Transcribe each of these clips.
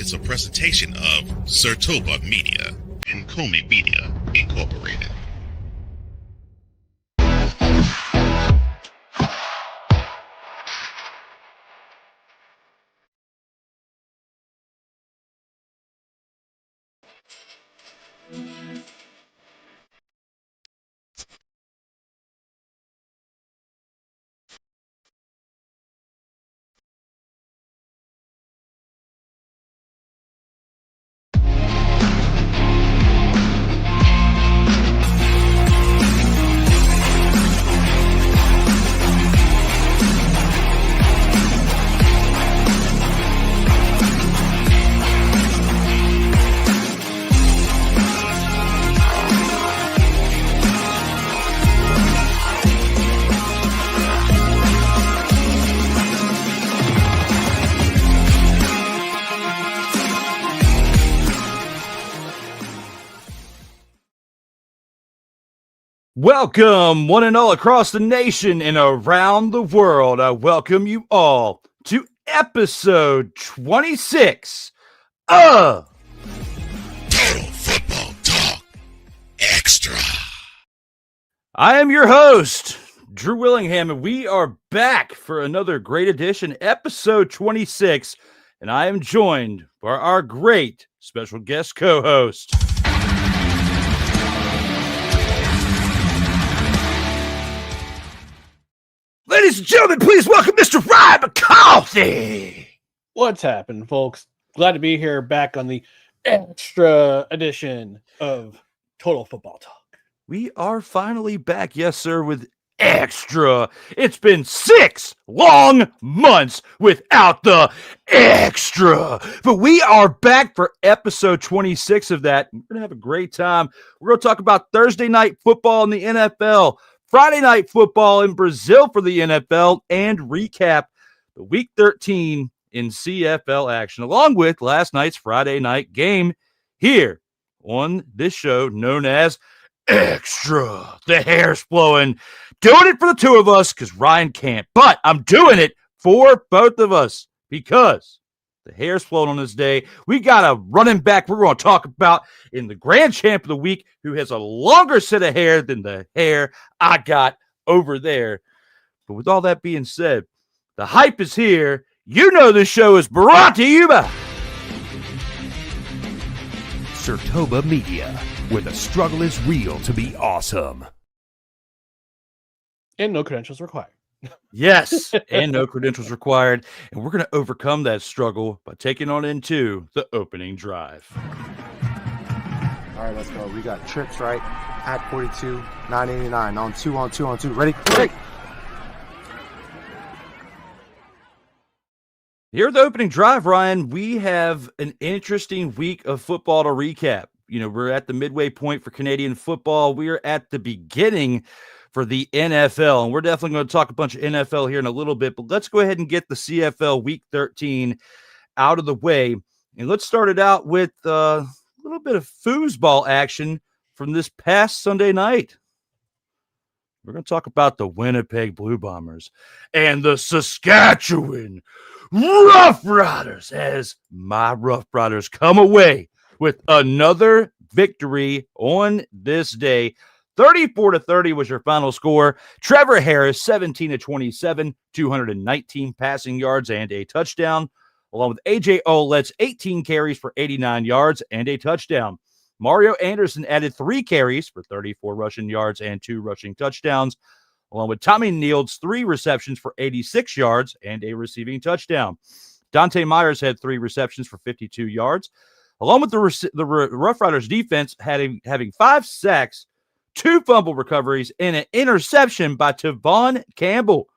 is a presentation of Sertoba Media and Comey Media Incorporated. Welcome, one and all across the nation and around the world. I welcome you all to episode 26 of Total Football Talk Extra. I am your host, Drew Willingham, and we are back for another great edition, episode 26, and I am joined by our great special guest co-host. Ladies and gentlemen, please welcome Mr. Ryan McCarthy. What's happening, folks? Glad to be here back on the extra edition of Total Football Talk. We are finally back, yes, sir, with extra. It's been 6 long months without the extra, but we are back for episode 26 of that. We're going to have a great time. We're going to talk about Thursday night football in the NFL, Friday night football in Brazil for the NFL, and recap the Week 13 in CFL action, along with last night's Friday night game here on this show known as Extra. The hair's flowing. Doing it for the two of us because Ryan can't, but I'm doing it for both of us because the hair's flowing on this day. We got a running back we're going to talk about in the grand champ of the week who has a longer set of hair than the hair I got over there. But with all that being said, the hype is here. You know this show is brought to you by Sertoba Media, where the struggle is real to be awesome. And no credentials required. Yes, and no credentials required. And we're going to overcome that struggle by taking on into the opening drive. All right, let's go. We got trips, right? At 42, 989. On two. Ready? Ready. Here at the opening drive, Ryan, we have an interesting week of football to recap. You know, we're at the midway point for Canadian football. We're at the beginning for the NFL, and we're definitely going to talk a bunch of NFL here in a little bit, but let's go ahead and get the CFL Week 13 out of the way, and let's start it out with a little bit of foosball action from this past Sunday night. We're going to talk about the Winnipeg Blue Bombers and the Saskatchewan Roughriders as my Roughriders come away with another victory on this day. 34-30 was your final score. Trevor Harris, 17-27, 219 passing yards and a touchdown, along with A.J. Ouellette's 18 carries for 89 yards and a touchdown. Mario Anderson added 3 carries for 34 rushing yards and 2 rushing touchdowns, along with Tommy Neald's 3 receptions for 86 yards and a receiving touchdown. Dante Myers had 3 receptions for 52 yards, along with the Rough Riders defense having 5 sacks, 2 fumble recoveries, and an interception by Tavon Campbell.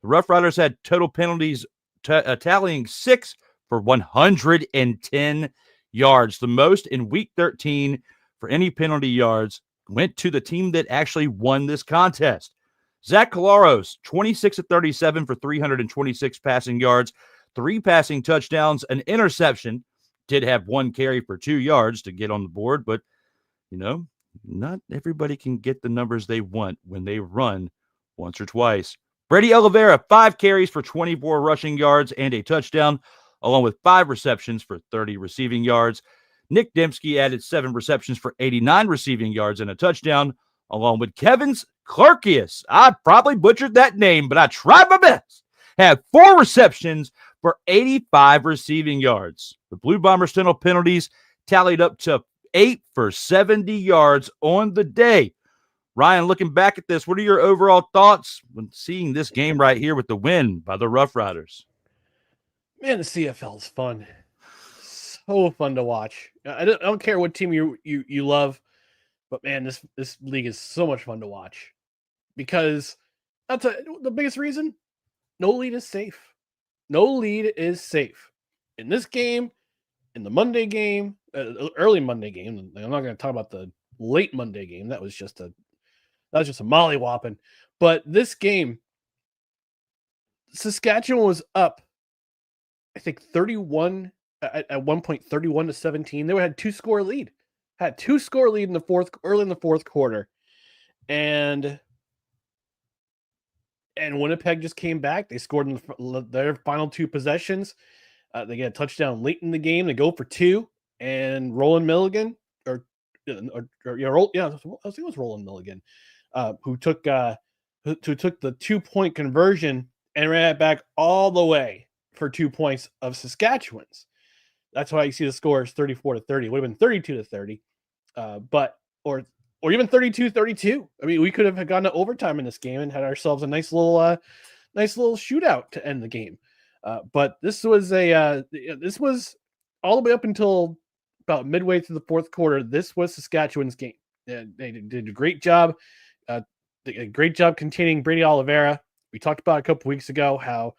The Rough Riders had total penalties tallying 6 for 110 yards. The most in Week 13 for any penalty yards went to the team that actually won this contest. Zach Collaros, 26-37 for 326 passing yards, 3 passing touchdowns, an interception. Did have 1 carry for 2 yards to get on the board, but, you know, not everybody can get the numbers they want when they run once or twice. Brady Oliveira, 5 carries for 24 rushing yards and a touchdown, along with 5 receptions for 30 receiving yards. Nick Dembski added 7 receptions for 89 receiving yards and a touchdown, along with Kevin's Clarkius. I probably butchered that name, but I tried my best. Had 4 receptions for 85 receiving yards. The Blue Bombers' total penalties tallied up to 8 for 70 yards on the day. Ryan, looking back at this, what are your overall thoughts when seeing this game right here with the win by the Roughriders? Man, the CFL is fun. So fun to watch. I don't care what team you love, but man, this league is so much fun to watch because that's the biggest reason. No lead is safe. No lead is safe in this game, in the Monday game, early Monday game. I'm not going to talk about the late Monday game. That was just a mollywhopping. But this game, Saskatchewan was up, I think 31 at one point, 31-17. They had 2-score lead. Had 2-score lead in the early in the fourth quarter, and Winnipeg just came back. They scored in their final 2 possessions. They get a touchdown late in the game. They go for 2, and Roland Milligan, I think it was Roland Milligan, who took the 2-point conversion and ran it back all the way for 2 points of Saskatchewan's. That's why you see the score is 34-30. It would have been 32-30, or even 32-32. I mean, we could have gone to overtime in this game and had ourselves a nice little shootout to end the game. But this was all the way up until about midway through the fourth quarter. This was Saskatchewan's game. They did a great job. Containing Brady Oliveira. We talked about a couple weeks ago how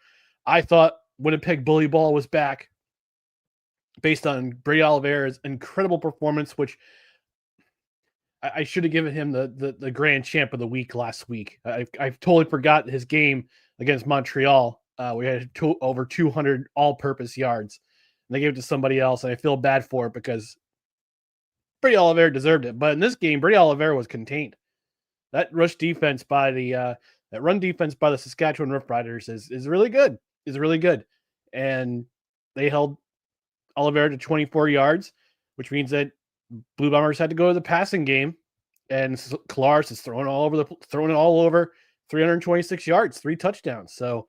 I thought Winnipeg bully ball was back based on Brady Oliveira's incredible performance, which I should have given him the grand champ of the week last week. I've totally forgot his game against Montreal. We had over 200 all-purpose yards. And they gave it to somebody else, and I feel bad for it because Brady Oliveira deserved it. But in this game, Brady Oliveira was contained. That run defense by the Saskatchewan Roughriders is really good. Is really good, and they held Oliveira to 24 yards, which means that Blue Bombers had to go to the passing game, and Kalaris is throwing it all over 326 yards, 3 touchdowns. So,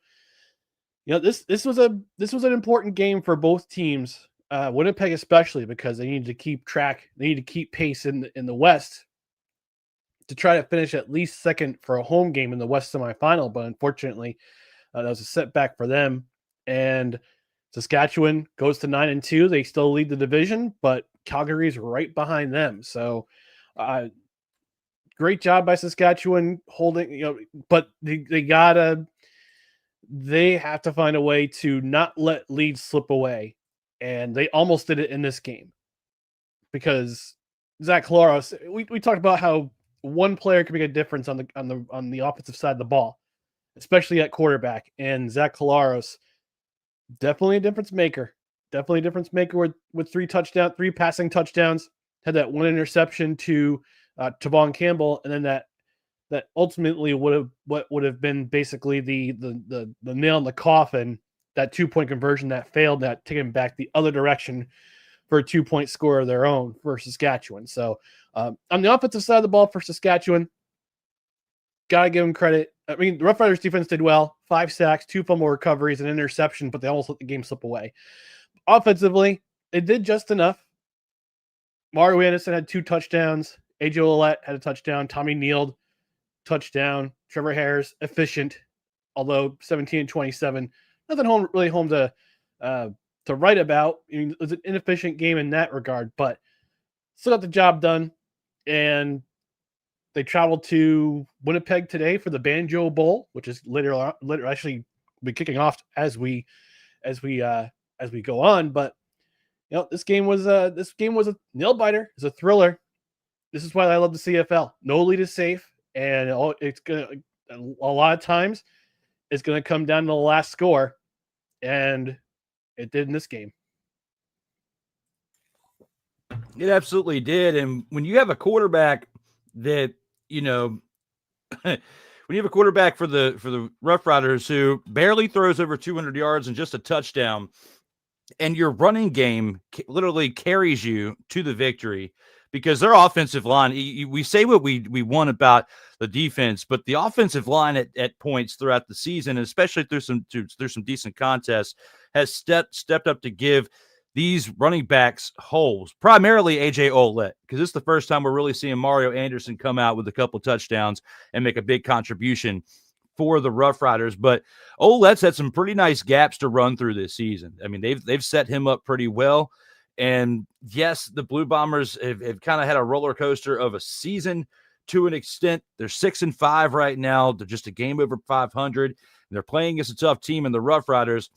this was an important game for both teams, Winnipeg especially, because they needed to keep track, they need to keep pace in the West to try to finish at least second for a home game in the West semifinal. But unfortunately, that was a setback for them. And Saskatchewan goes to 9-2. They still lead the division, but Calgary's right behind them. So, great job by Saskatchewan holding, but they have to find a way to not let leads slip away. And they almost did it in this game because Zach Kalaris, we talked about how one player can make a difference on the offensive side of the ball, especially at quarterback. And Zach Kalaris, definitely a difference maker. Definitely a difference maker with 3 passing touchdowns. Had that 1 interception to Tavon Campbell, and then that ultimately would have been basically the nail in the coffin. That 2-point conversion that failed, that taken back the other direction for a 2-point score of their own for Saskatchewan. So on the offensive side of the ball for Saskatchewan, gotta give them credit. I mean, the Roughriders defense did well. 5 sacks, 2 fumble recoveries, an interception, but they almost let the game slip away. Offensively, it did just enough. Mario Anderson had 2 touchdowns. AJ Ouellette had a touchdown. Tommy Neild, touchdown. Trevor Harris, efficient, although 17-27. Nothing really home to write about. I mean, it was an inefficient game in that regard, but still got the job done. And they traveled to Winnipeg today for the Banjo Bowl, which is literally actually be kicking off as we go on. But this game was a nail biter. It's a thriller. This is why I love the CFL. No lead is safe, and it's gonna a lot of times it's gonna come down to the last score, and it did in this game. It absolutely did. And when you have a quarterback that, when you have a quarterback for the Roughriders who barely throws over 200 yards and just a touchdown, and your running game literally carries you to the victory because their offensive line, we say what we want about the defense, but the offensive line at points throughout the season, especially through some decent contests, has stepped up to give these running backs holes, primarily AJ Ouellette, because this is the first time we're really seeing Mario Anderson come out with a couple touchdowns and make a big contribution for the Roughriders. But Ouellette's had some pretty nice gaps to run through this season. I mean, they've set him up pretty well. And yes, the Blue Bombers have kind of had a roller coaster of a season to an extent. They're 6-5 right now. They're just a game over 500. And they're playing against a tough team in the Roughriders.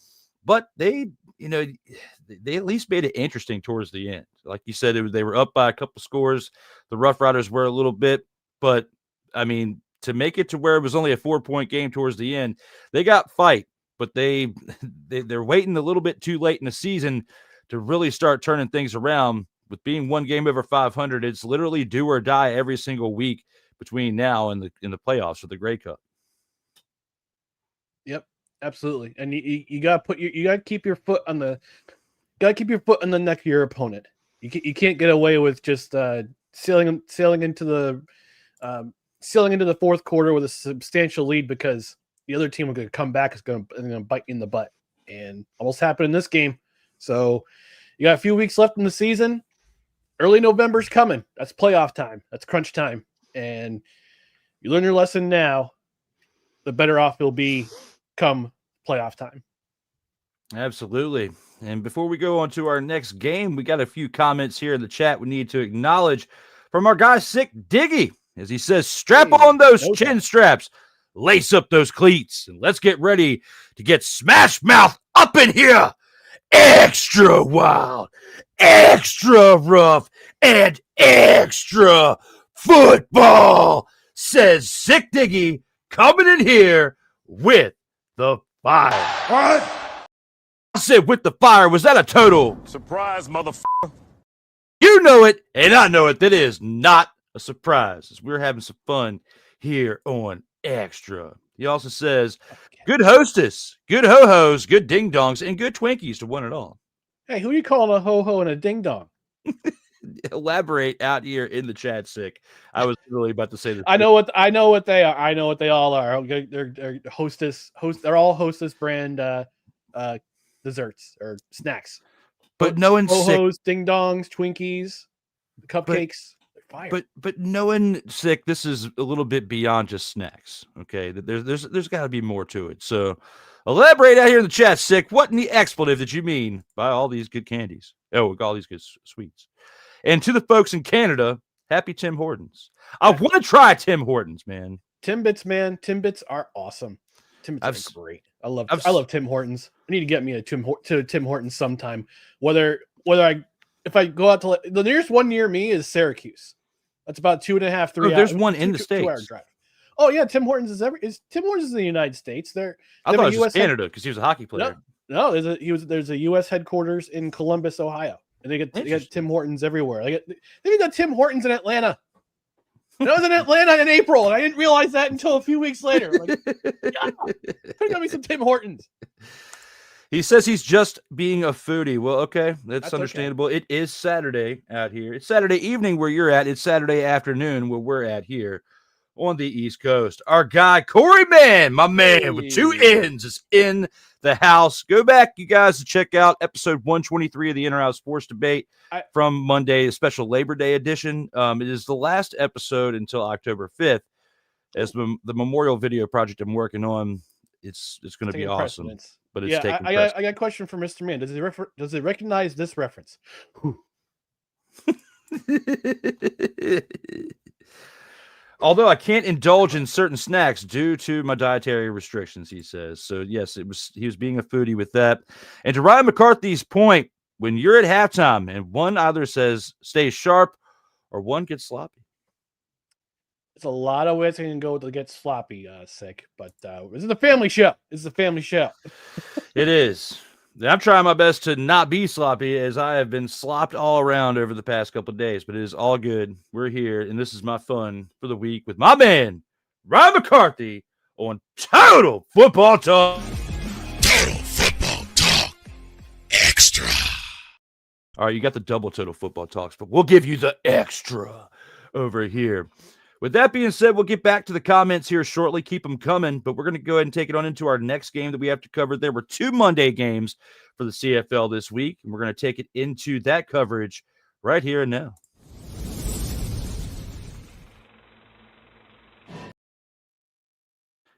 But they at least made it interesting towards the end. Like you said, they were up by a couple scores. The Roughriders were a little bit, but I mean, to make it to where it was only a 4-point game towards the end, they got fight, but they're waiting a little bit too late in the season to really start turning things around. With being one game over 500, it's literally do or die every single week between now and the playoffs for the Grey Cup. Yep. Absolutely, and you gotta keep your foot on the neck of your opponent. You can't get away with just sailing into the fourth quarter with a substantial lead because the other team is going to come back, is going to bite you in the butt, and almost happened in this game. So you got a few weeks left in the season. Early November's coming. That's playoff time. That's crunch time, and you learn your lesson now. The better off you'll be come playoff time. Absolutely. And before we go on to our next game, we got a few comments here in the chat we need to acknowledge from our guy Sick Diggy, as he says, strap on those chin straps, lace up those cleats, and let's get ready to get Smash Mouth up in here. Extra wild, extra rough, and extra football, says Sick Diggy, coming in here with the fire. What? I said with the fire. Was that a total Surprise, motherfucker. You know it, and I know it. That is not a surprise, as we're having some fun here on Extra. He also says, good hostess, good ho-hos, good ding-dongs, and good Twinkies to one and all. Hey, who are you calling a ho-ho and a ding-dong? Elaborate out here in the chat, Sick. I was really about to say this. I know what they are. I know what they all are. They're hostess. They're all hostess brand desserts or snacks. But no one's Sick. Ho-hos, ding-dongs, Twinkies, cupcakes. Fire. But knowing Sick, this is a little bit beyond just snacks. Okay, there's got to be more to it. So elaborate out here in the chat, Sick. What in the expletive did you mean by all these good candies? Oh, all these good sweets. And to the folks in Canada, happy Tim Hortons. I want to try Tim Hortons, man. Timbits, man. Timbits are awesome. Timbits are great. I love Tim Hortons. I need to get me a Tim Hortons sometime. If I go out to the nearest one near me is Syracuse. That's about 2.5, 3 hours. There's one in the States. 2-hour drive. Oh yeah, Tim Hortons is Tim Hortons in the United States. I thought it was Canada because he was a hockey player. No, there's a U.S. headquarters in Columbus, Ohio, and they got Tim Hortons everywhere. They even got Tim Hortons in Atlanta. And I was in Atlanta in April, and I didn't realize that until a few weeks later. Like, yeah, got me some Tim Hortons. He says he's just being a foodie. Well, okay, that's understandable. Okay. It is Saturday out here. It's Saturday evening where you're at. It's Saturday afternoon where we're at here on the East Coast. Our guy, Corey Mann, my man with two N's, is in the house. Go back, you guys, to check out episode 123 of the In-Or-Out Sports Debate from Monday, a special Labor Day edition. It is the last episode until October 5th. As the memorial video project I'm working on, it's going to be awesome. But it's taking I got a question for Mr. Mann. Does he recognize this reference? Although I can't indulge in certain snacks due to my dietary restrictions, he says. So yes, he was being a foodie with that. And to Ryan McCarthy's point, when you're at halftime and one either says stay sharp or one gets sloppy. It's a lot of ways I can go to get sloppy, Sick. But this is a family show. It is. I'm trying my best to not be sloppy, as I have been slopped all around over the past couple of days, but it is all good. We're here, and this is my fun for the week with my man, Ryan McCarthy, on Total Football Talk. Total Football Talk Extra. All right, you got the double total football talks, but we'll give you the extra over here. With that being said, we'll get back to the comments here shortly. Keep them coming, but we're going to go ahead and take it on into our next game that we have to cover. There were 2 Monday games for the CFL this week, and we're going to take it into that coverage right here and now.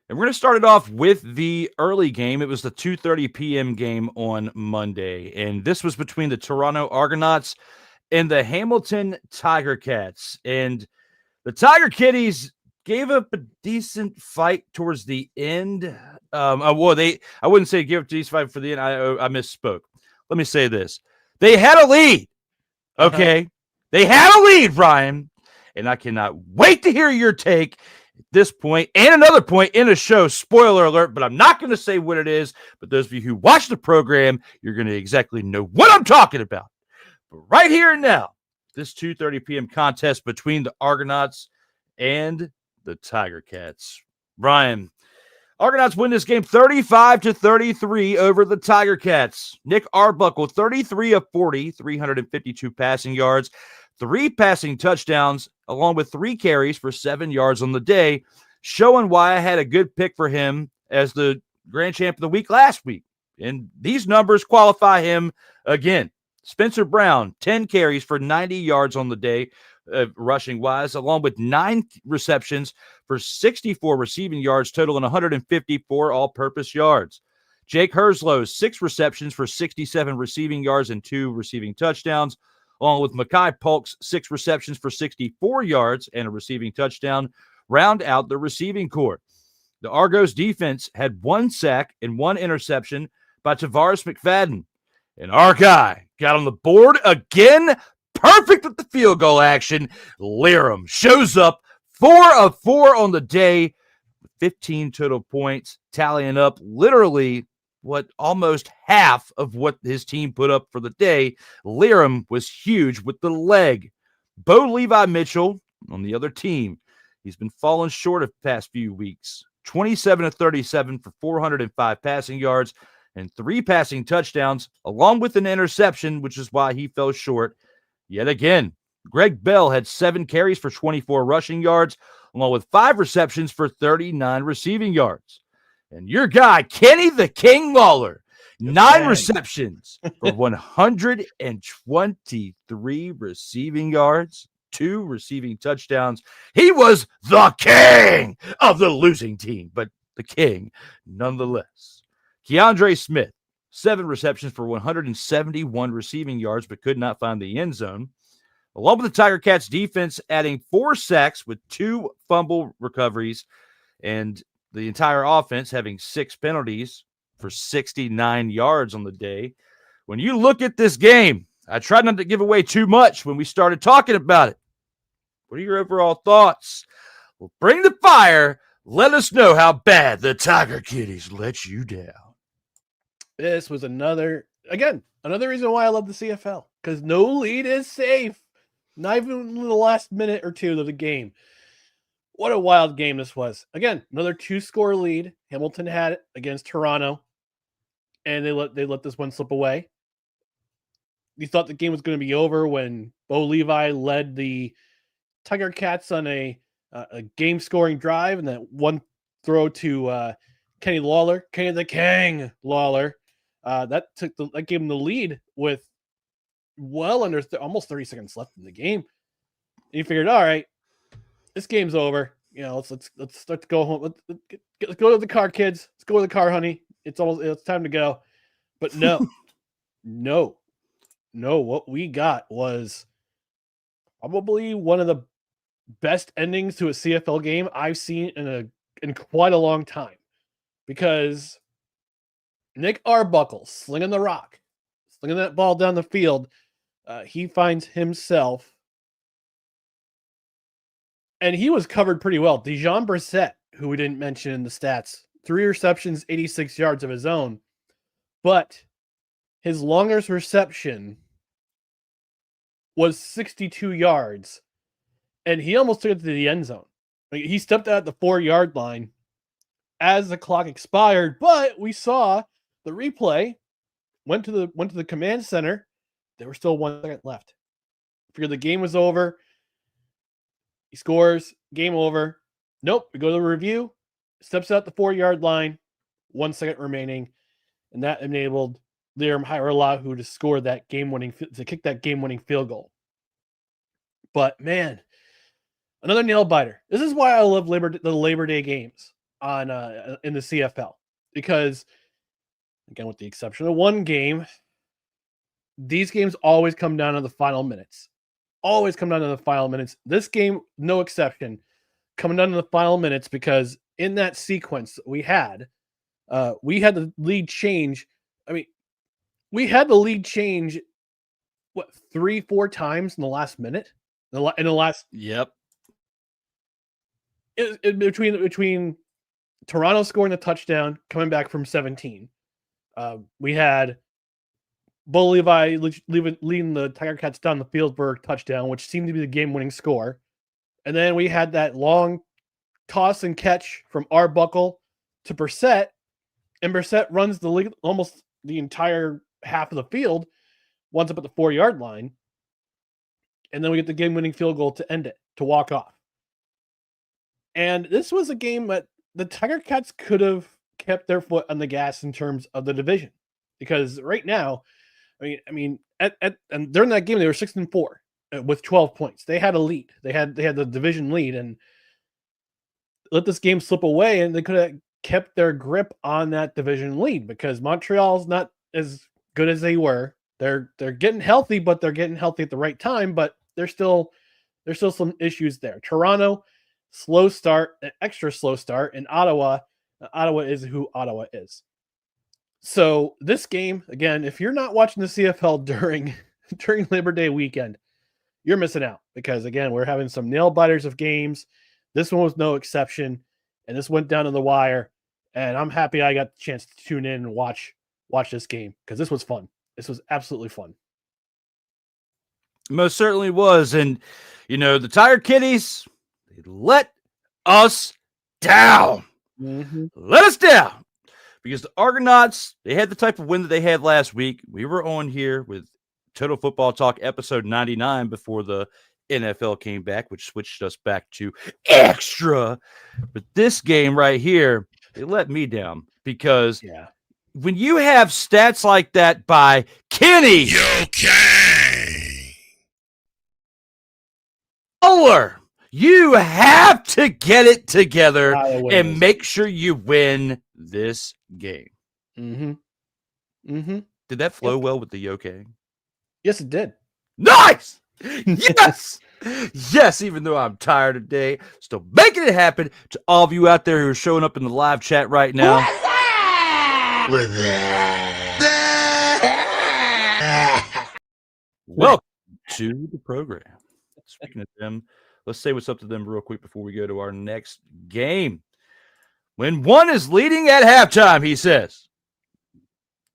And we're going to start it off with the early game. It was the 2:30 p.m. game on Monday, and this was between the Toronto Argonauts and the Hamilton Tiger Cats. And the Tiger Kitties gave up a decent fight towards the end. I wouldn't say give up a decent fight for the end. I misspoke. Let me say this. They had a lead. Okay. They had a lead, Ryan. And I cannot wait to hear your take at this point and another point in a show. Spoiler alert, but I'm not going to say what it is. But those of you who watch the program, you're going to exactly know what I'm talking about. But right here and now, this 2:30 p.m. contest between the Argonauts and the Tiger Cats. Ryan, Argonauts win this game 35-33 over the Tiger Cats. Nick Arbuckle, 33 of 40, 352 passing yards, 3 passing touchdowns, along with 3 carries for 7 yards on the day, showing why I had a good pick for him as the grand champ of the week last week. And these numbers qualify him again. Spencer Brown, 10 carries for 90 yards on the day, rushing-wise, along with 9 receptions for 64 receiving yards, totaling 154 all-purpose yards. Jake Herslow, 6 receptions for 67 receiving yards and 2 receiving touchdowns, along with Makai Polk's 6 receptions for 64 yards and a receiving touchdown, round out the receiving corps. The Argos defense had 1 sack and 1 interception by Tavares McFadden. And our guy got on the board again, perfect with the field goal action. Lirum shows up 4 of 4 on the day, 15 total points, tallying up literally almost half of what his team put up for the day. Lirum was huge with the leg. Bo Levi Mitchell on the other team, he's been falling short of the past few weeks. 27 of 37 for 405 passing yards and 3 passing touchdowns, along with an interception, which is why he fell short yet again. Greg Bell had 7 carries for 24 rushing yards, along with 5 receptions for 39 receiving yards. And your guy, Kenny the King Lawler, 9 receptions for 123 receiving yards, 2 receiving touchdowns. He was the king of the losing team, but the king nonetheless. Keandre Smith, 7 receptions for 171 receiving yards, but could not find the end zone. Along with the Tiger Cats defense adding 4 sacks with 2 fumble recoveries, and the entire offense having 6 penalties for 69 yards on the day. When you look at this game, I tried not to give away too much when we started talking about it. What are your overall thoughts? Well, bring the fire. Let us know how bad the Tiger Kitties let you down. This was another reason why I love the CFL, because no lead is safe. Not even in the last minute or 2 of the game. What a wild game this was. Again, another 2-score lead. Hamilton had it against Toronto, and they let this one slip away. You thought the game was going to be over when Bo Levi led the Tiger Cats on a game-scoring drive, and that one throw to Kenny the King Lawler. That gave him the lead with well under almost 30 seconds left in the game. And you figured, all right, this game's over. You know, let's start to go home. Let's go to the car, kids. Let's go to the car, honey. It's time to go. But no, no. What we got was probably one of the best endings to a CFL game I've seen in quite a long time, because Nick Arbuckle slinging the rock, slinging that ball down the field, he finds himself, and he was covered pretty well. Dijon Brissett, who we didn't mention in the stats, 3 receptions, 86 yards of his own, but his longest reception was 62 yards, and he almost took it to the end zone. Like, he stepped out at the 4-yard line as the clock expired, but we saw the replay, went to the command center. There was still 1 second left. Figured the game was over. He scores, game over. Nope, we go to the review, steps out the 4-yard line, 1 second remaining, and that enabled Liam Hairolahu to score that to kick that game-winning field goal. But man, another nail biter. This is why I love the Labor Day games on in the CFL, because again, with the exception of one game, these games always come down to the final minutes. Always come down to the final minutes. This game, no exception, coming down to the final minutes, because in that sequence we had the lead change. I mean, we had the lead change, 3-4 times in the last minute? In the last... Yep. Between Toronto scoring the touchdown, coming back from 17. We had Bo Levi leading the Tiger Cats down the field for a touchdown, which seemed to be the game-winning score. And then we had that long toss and catch from Arbuckle to Brissett, and Brissett runs almost the entire half of the field, winds up at the 4-yard line, and then we get the game-winning field goal to end it, to walk off. And this was a game that the Tiger Cats could have kept their foot on the gas in terms of the division, because right now, and during that game they were 6-4 with 12 points. They had a lead. They had the division lead, and let this game slip away, and they could have kept their grip on that division lead, because Montreal's not as good as they were. They're getting healthy, but they're getting healthy at the right time. But there's still some issues there. Toronto, slow start, an extra slow start, and Ottawa is who Ottawa is. So this game, again, if you're not watching the CFL during Labor Day weekend, you're missing out, because again, we're having some nail biters of games. This one was no exception, and this went down to the wire. And I'm happy I got the chance to tune in and watch this game, because this was fun. This was absolutely fun. Most certainly was. And, the Tiger Kitties, they let us down. Mm-hmm. Let us down. Because the Argonauts, they had the type of win that they had last week. We were on here with Total Football Talk episode 99 before the NFL came back, which switched us back to extra. But this game right here, they let me down, because when you have stats like that by Kenny Fuller, you have to get it together and make sure you win this game. Mm-hmm. Mm-hmm. Did that flow well with the yoking? Yes, it did. Nice! Yes! Yes, even though I'm tired today, still making it happen. To all of you out there who are showing up in the live chat right now. Welcome to the program. Speaking of them, let's say what's up to them real quick before we go to our next game. When one is leading at halftime, he says.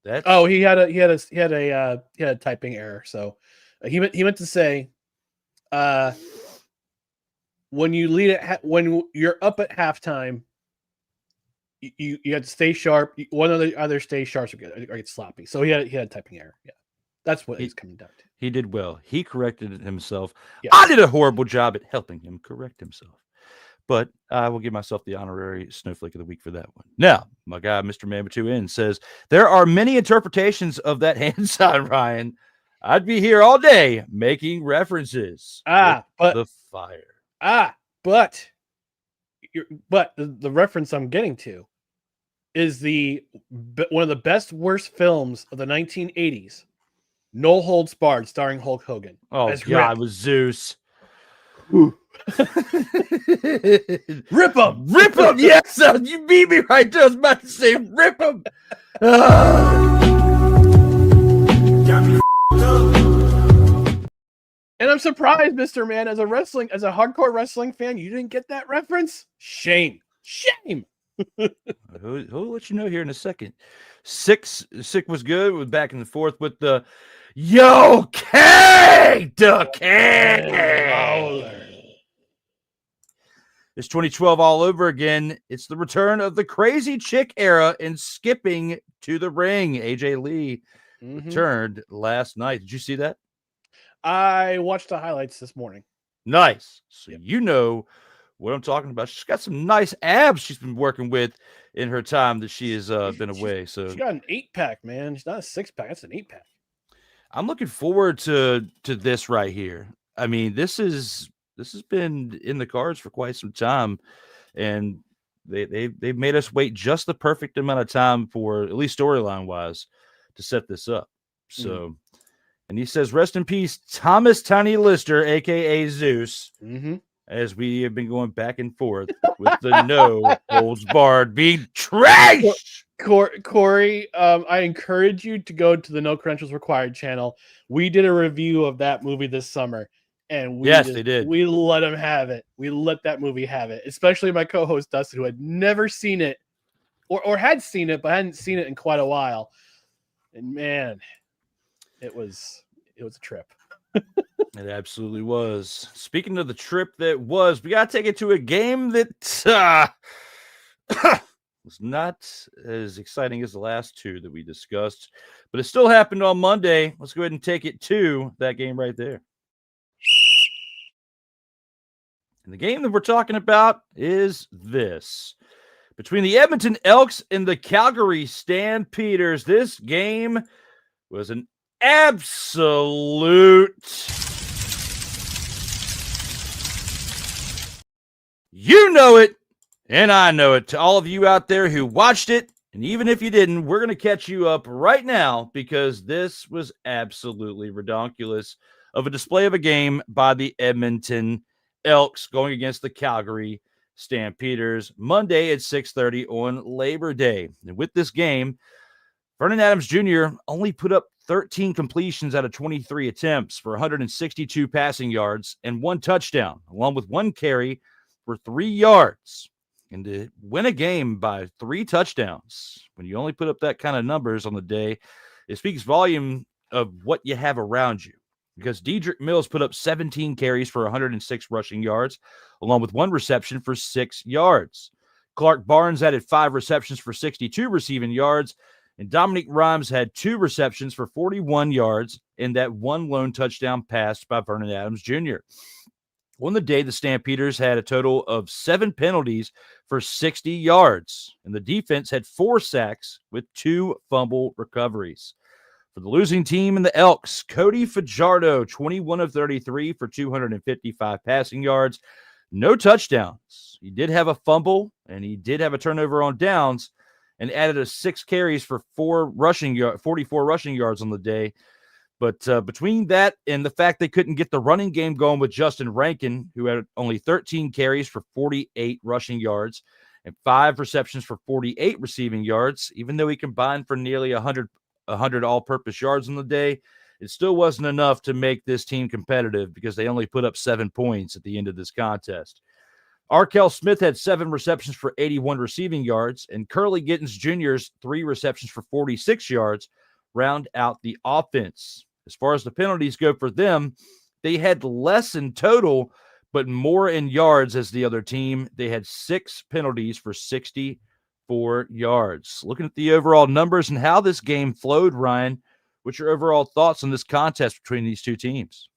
He had a typing error. So he meant to say, when you lead when you're up at halftime, you have to stay sharp. One of the other stay sharp or get sloppy. So he had a typing error. Yeah, that's what he's coming down to. He did well. He corrected it himself. Yeah. I did a horrible job at helping him correct himself. But I will give myself the honorary Snowflake of the Week for that one. Now, my guy, Mr. Man2N, says, there are many interpretations of that hand sign, Ryan. I'd be here all day making references. But the fire. But the reference I'm getting to is one of the best worst films of the 1980s, No Holds Barred, starring Hulk Hogan. Oh, God, it was Zeus. Rip him! Yes, you beat me right there. I was about to say, rip him. And I'm surprised, Mr. Man, as a hardcore wrestling fan, you didn't get that reference. Shame. Who'll let you know here in a second. Sick was good. We're back in the fourth with the It's 2012 all over again. It's the return of the crazy chick era and skipping to the ring. AJ Lee returned last night. Did you see that? I watched the highlights this morning. Nice. So you know what I'm talking about. She's got some nice abs she's been working with in her time that she has been away. So she got an 8-pack, man. She's not a 6-pack. That's an 8-pack. I'm looking forward to this right here. I mean, this has been in the cards for quite some time, and they've made us wait just the perfect amount of time for, at least storyline wise, to set this up. So, and he says, "Rest in peace, Thomas Tiny Lister, aka Zeus." As we have been going back and forth with the no holds barred being trashed. Corey, I encourage you to go to the No Credentials Required channel. We did a review of that movie this summer, and they did. We let him have it. We let that movie have it, especially my co-host Dustin, who had never seen it, or had seen it but hadn't seen it in quite a while. And man, it was a trip. It absolutely was. Speaking of the trip that was, we got to take it to a game that was not as exciting as the last two that we discussed, but it still happened on Monday. Let's go ahead and take it to that game right there. And the game that we're talking about is this. Between the Edmonton Elks and the Calgary Stampeders, this game was an absolute... You know it, and I know it. To all of you out there who watched it, and even if you didn't, we're going to catch you up right now because this was absolutely redonkulous of a display of a game by the Edmonton Elks going against the Calgary Stampeders Monday at 6:30 on Labor Day. And with this game, Vernon Adams Jr. only put up 13 completions out of 23 attempts for 162 passing yards and 1 touchdown, along with 1 carry for 3 yards. And to win a game by 3 touchdowns, when you only put up that kind of numbers on the day, it speaks volume of what you have around you. Because Dedrick Mills put up 17 carries for 106 rushing yards, along with 1 reception for 6 yards. Clark Barnes added 5 receptions for 62 receiving yards, and Dominique Rhymes had 2 receptions for 41 yards and that 1 lone touchdown pass by Vernon Adams Jr. On the day, the Stampeders had a total of 7 penalties for 60 yards, and the defense had 4 sacks with 2 fumble recoveries. For the losing team in the Elks, Cody Fajardo, 21 of 33 for 255 passing yards, no touchdowns. He did have a fumble, and he did have a turnover on downs, and added 6 carries for 44 rushing yards on the day. But between that and the fact they couldn't get the running game going with Justin Rankin, who had only 13 carries for 48 rushing yards and 5 receptions for 48 receiving yards, even though he combined for nearly 100 all-purpose yards on the day, it still wasn't enough to make this team competitive because they only put up 7 points at the end of this contest. Arkell Smith had 7 receptions for 81 receiving yards, and Curly Gittens Jr.'s 3 receptions for 46 yards round out the offense. As far as the penalties go for them, they had less in total, but more in yards as the other team. They had 6 penalties for 64 yards. Looking at the overall numbers and how this game flowed, Ryan, what's your overall thoughts on this contest between these two teams?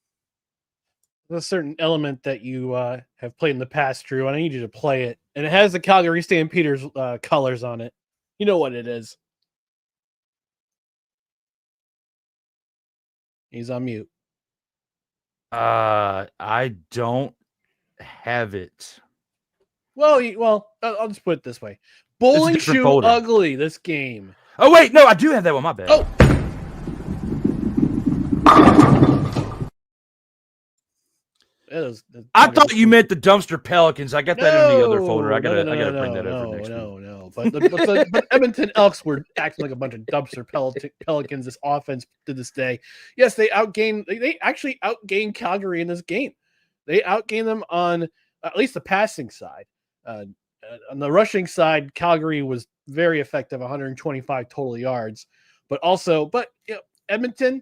There's a certain element that you have played in the past, Drew, and I need you to play it. And it has the Calgary Stampeders colors on it. You know what it is. He's on mute. I don't have it. Well, I'll just put it this way. Bowling shoe folder. ugly, this game. Oh, wait, no, I do have that one. My bad. Oh. I thought you meant the Dumpster Pelicans. I got that in the other folder. I gotta bring that over next week. No. But Edmonton Elks were acting like a bunch of Dumpster Pelicans. This offense to this day. Yes, they actually outgained Calgary in this game. They outgained them on at least the passing side. On the rushing side, Calgary was very effective, 125 total yards. But Edmonton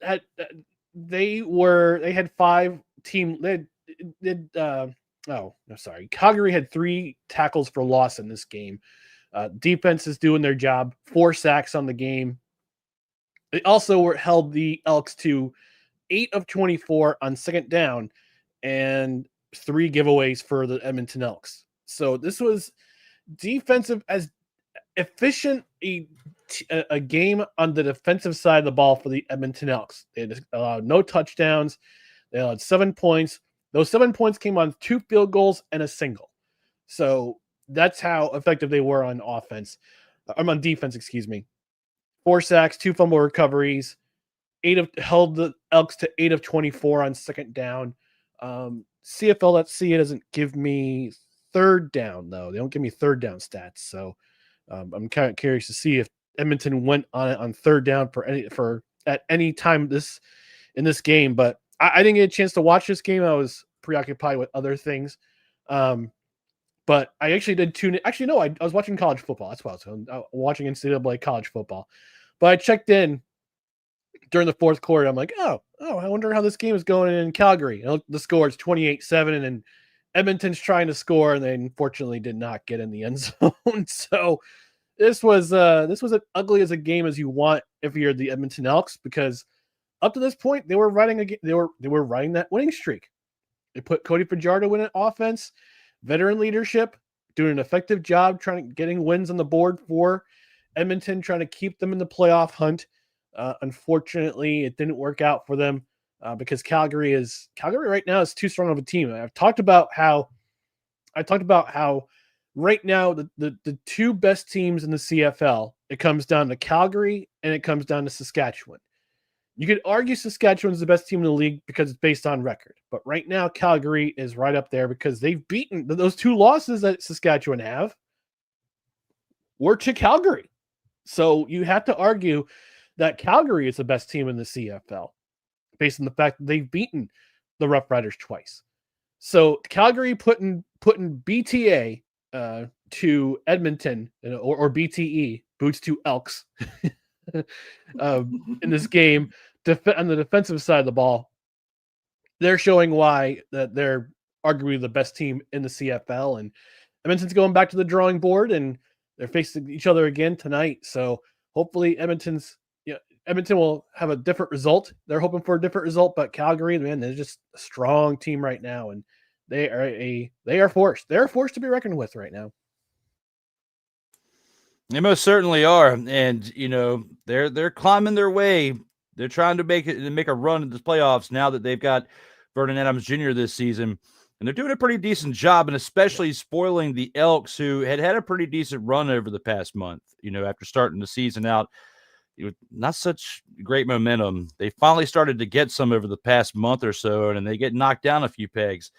had. They had 5 team. Calgary had 3 tackles for loss in this game. Defense is doing their job. 4 sacks on the game. They also held the Elks to 8 of 24 on second down and 3 giveaways for the Edmonton Elks. So this was defensive, as efficient a game on the defensive side of the ball for the Edmonton Elks. They allowed no touchdowns. They allowed 7 points. Those 7 points came on 2 field goals and a single. So that's how effective they were on offense. I'm on defense, excuse me. 4 sacks, 2 fumble recoveries, held the Elks to 8 of 24 on second down. CFL.ca doesn't give me third down, though. They don't give me third down stats. So I'm kind of curious to see if Edmonton went on it on third down at any time in this game. But I didn't get a chance to watch this game. I was preoccupied with other things. But I actually did tune in. Actually, no, I was watching college football. That's why I was watching NCAA college football. But I checked in during the fourth quarter. I'm like, oh, I wonder how this game is going in Calgary. And the score is 28-7, and Edmonton's trying to score, and they unfortunately did not get in the end zone. So this was as ugly as a game as you want if you're the Edmonton Elks, because up to this point they were riding that winning streak. They put Cody Fajardo in an offense, veteran leadership, doing an effective job getting wins on the board for Edmonton, trying to keep them in the playoff hunt. Unfortunately, it didn't work out for them because Calgary right now is too strong of a team. I've talked about how right now the 2 best teams in the CFL, it comes down to Calgary and it comes down to Saskatchewan. You could argue Saskatchewan's the best team in the league because it's based on record. But right now, Calgary is right up there because they've beaten those 2 losses that Saskatchewan have were to Calgary. So you have to argue that Calgary is the best team in the CFL based on the fact that they've beaten the Roughriders twice. So Calgary putting BTA to Edmonton or BTE, boots to Elks, in this game on the defensive side of the ball, they're showing why that they're arguably the best team in the CFL, and Edmonton's going back to the drawing board, and they're facing each other again tonight. So hopefully Edmonton will have a different result. They're hoping for a different result, but Calgary, man, they're just a strong team right now, and they are forced. They're a force to be reckoned with right now. They most certainly are, and they're climbing their way. They're trying to make a run in the playoffs now that they've got Vernon Adams Jr. this season, and they're doing a pretty decent job, and especially spoiling the Elks, who had a pretty decent run over the past month. After starting the season out, not such great momentum. They finally started to get some over the past month or so, and they get knocked down a few pegs,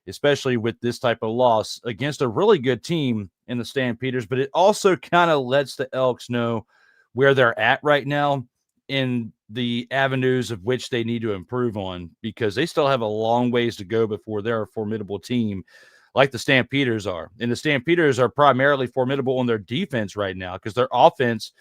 especially with this type of loss against a really good team in the Stampeders. But it also kind of lets the Elks know where they're at right now in the avenues of which they need to improve on, because they still have a long ways to go before they're a formidable team like the Stampeders are. And the Stampeders are primarily formidable on their defense right now because their offense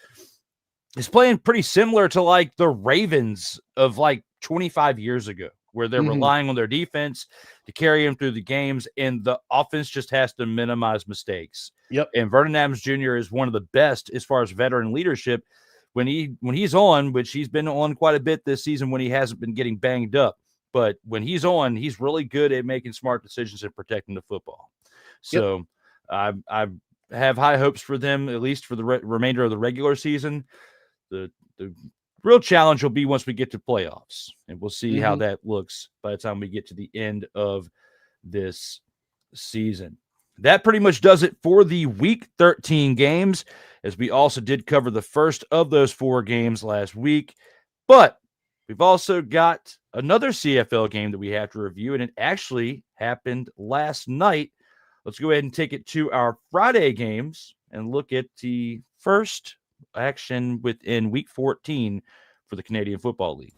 is playing pretty similar to like the Ravens of like 25 years ago, where they're relying on their defense to carry them through the games, and the offense just has to minimize mistakes. Yep. And Vernon Adams Jr. is one of the best as far as veteran leadership when he's on, which he's been on quite a bit this season when he hasn't been getting banged up. But when he's on, he's really good at making smart decisions and protecting the football. So I have high hopes for them, at least for the remainder of the regular season. The real challenge will be once we get to playoffs, and we'll see how that looks by the time we get to the end of this season. That pretty much does it for the Week 13 games, as we also did cover the first of those 4 games last week. But we've also got another CFL game that we have to review, and it actually happened last night. Let's go ahead and take it to our Friday games and look at the first action within Week 14 for the Canadian Football League.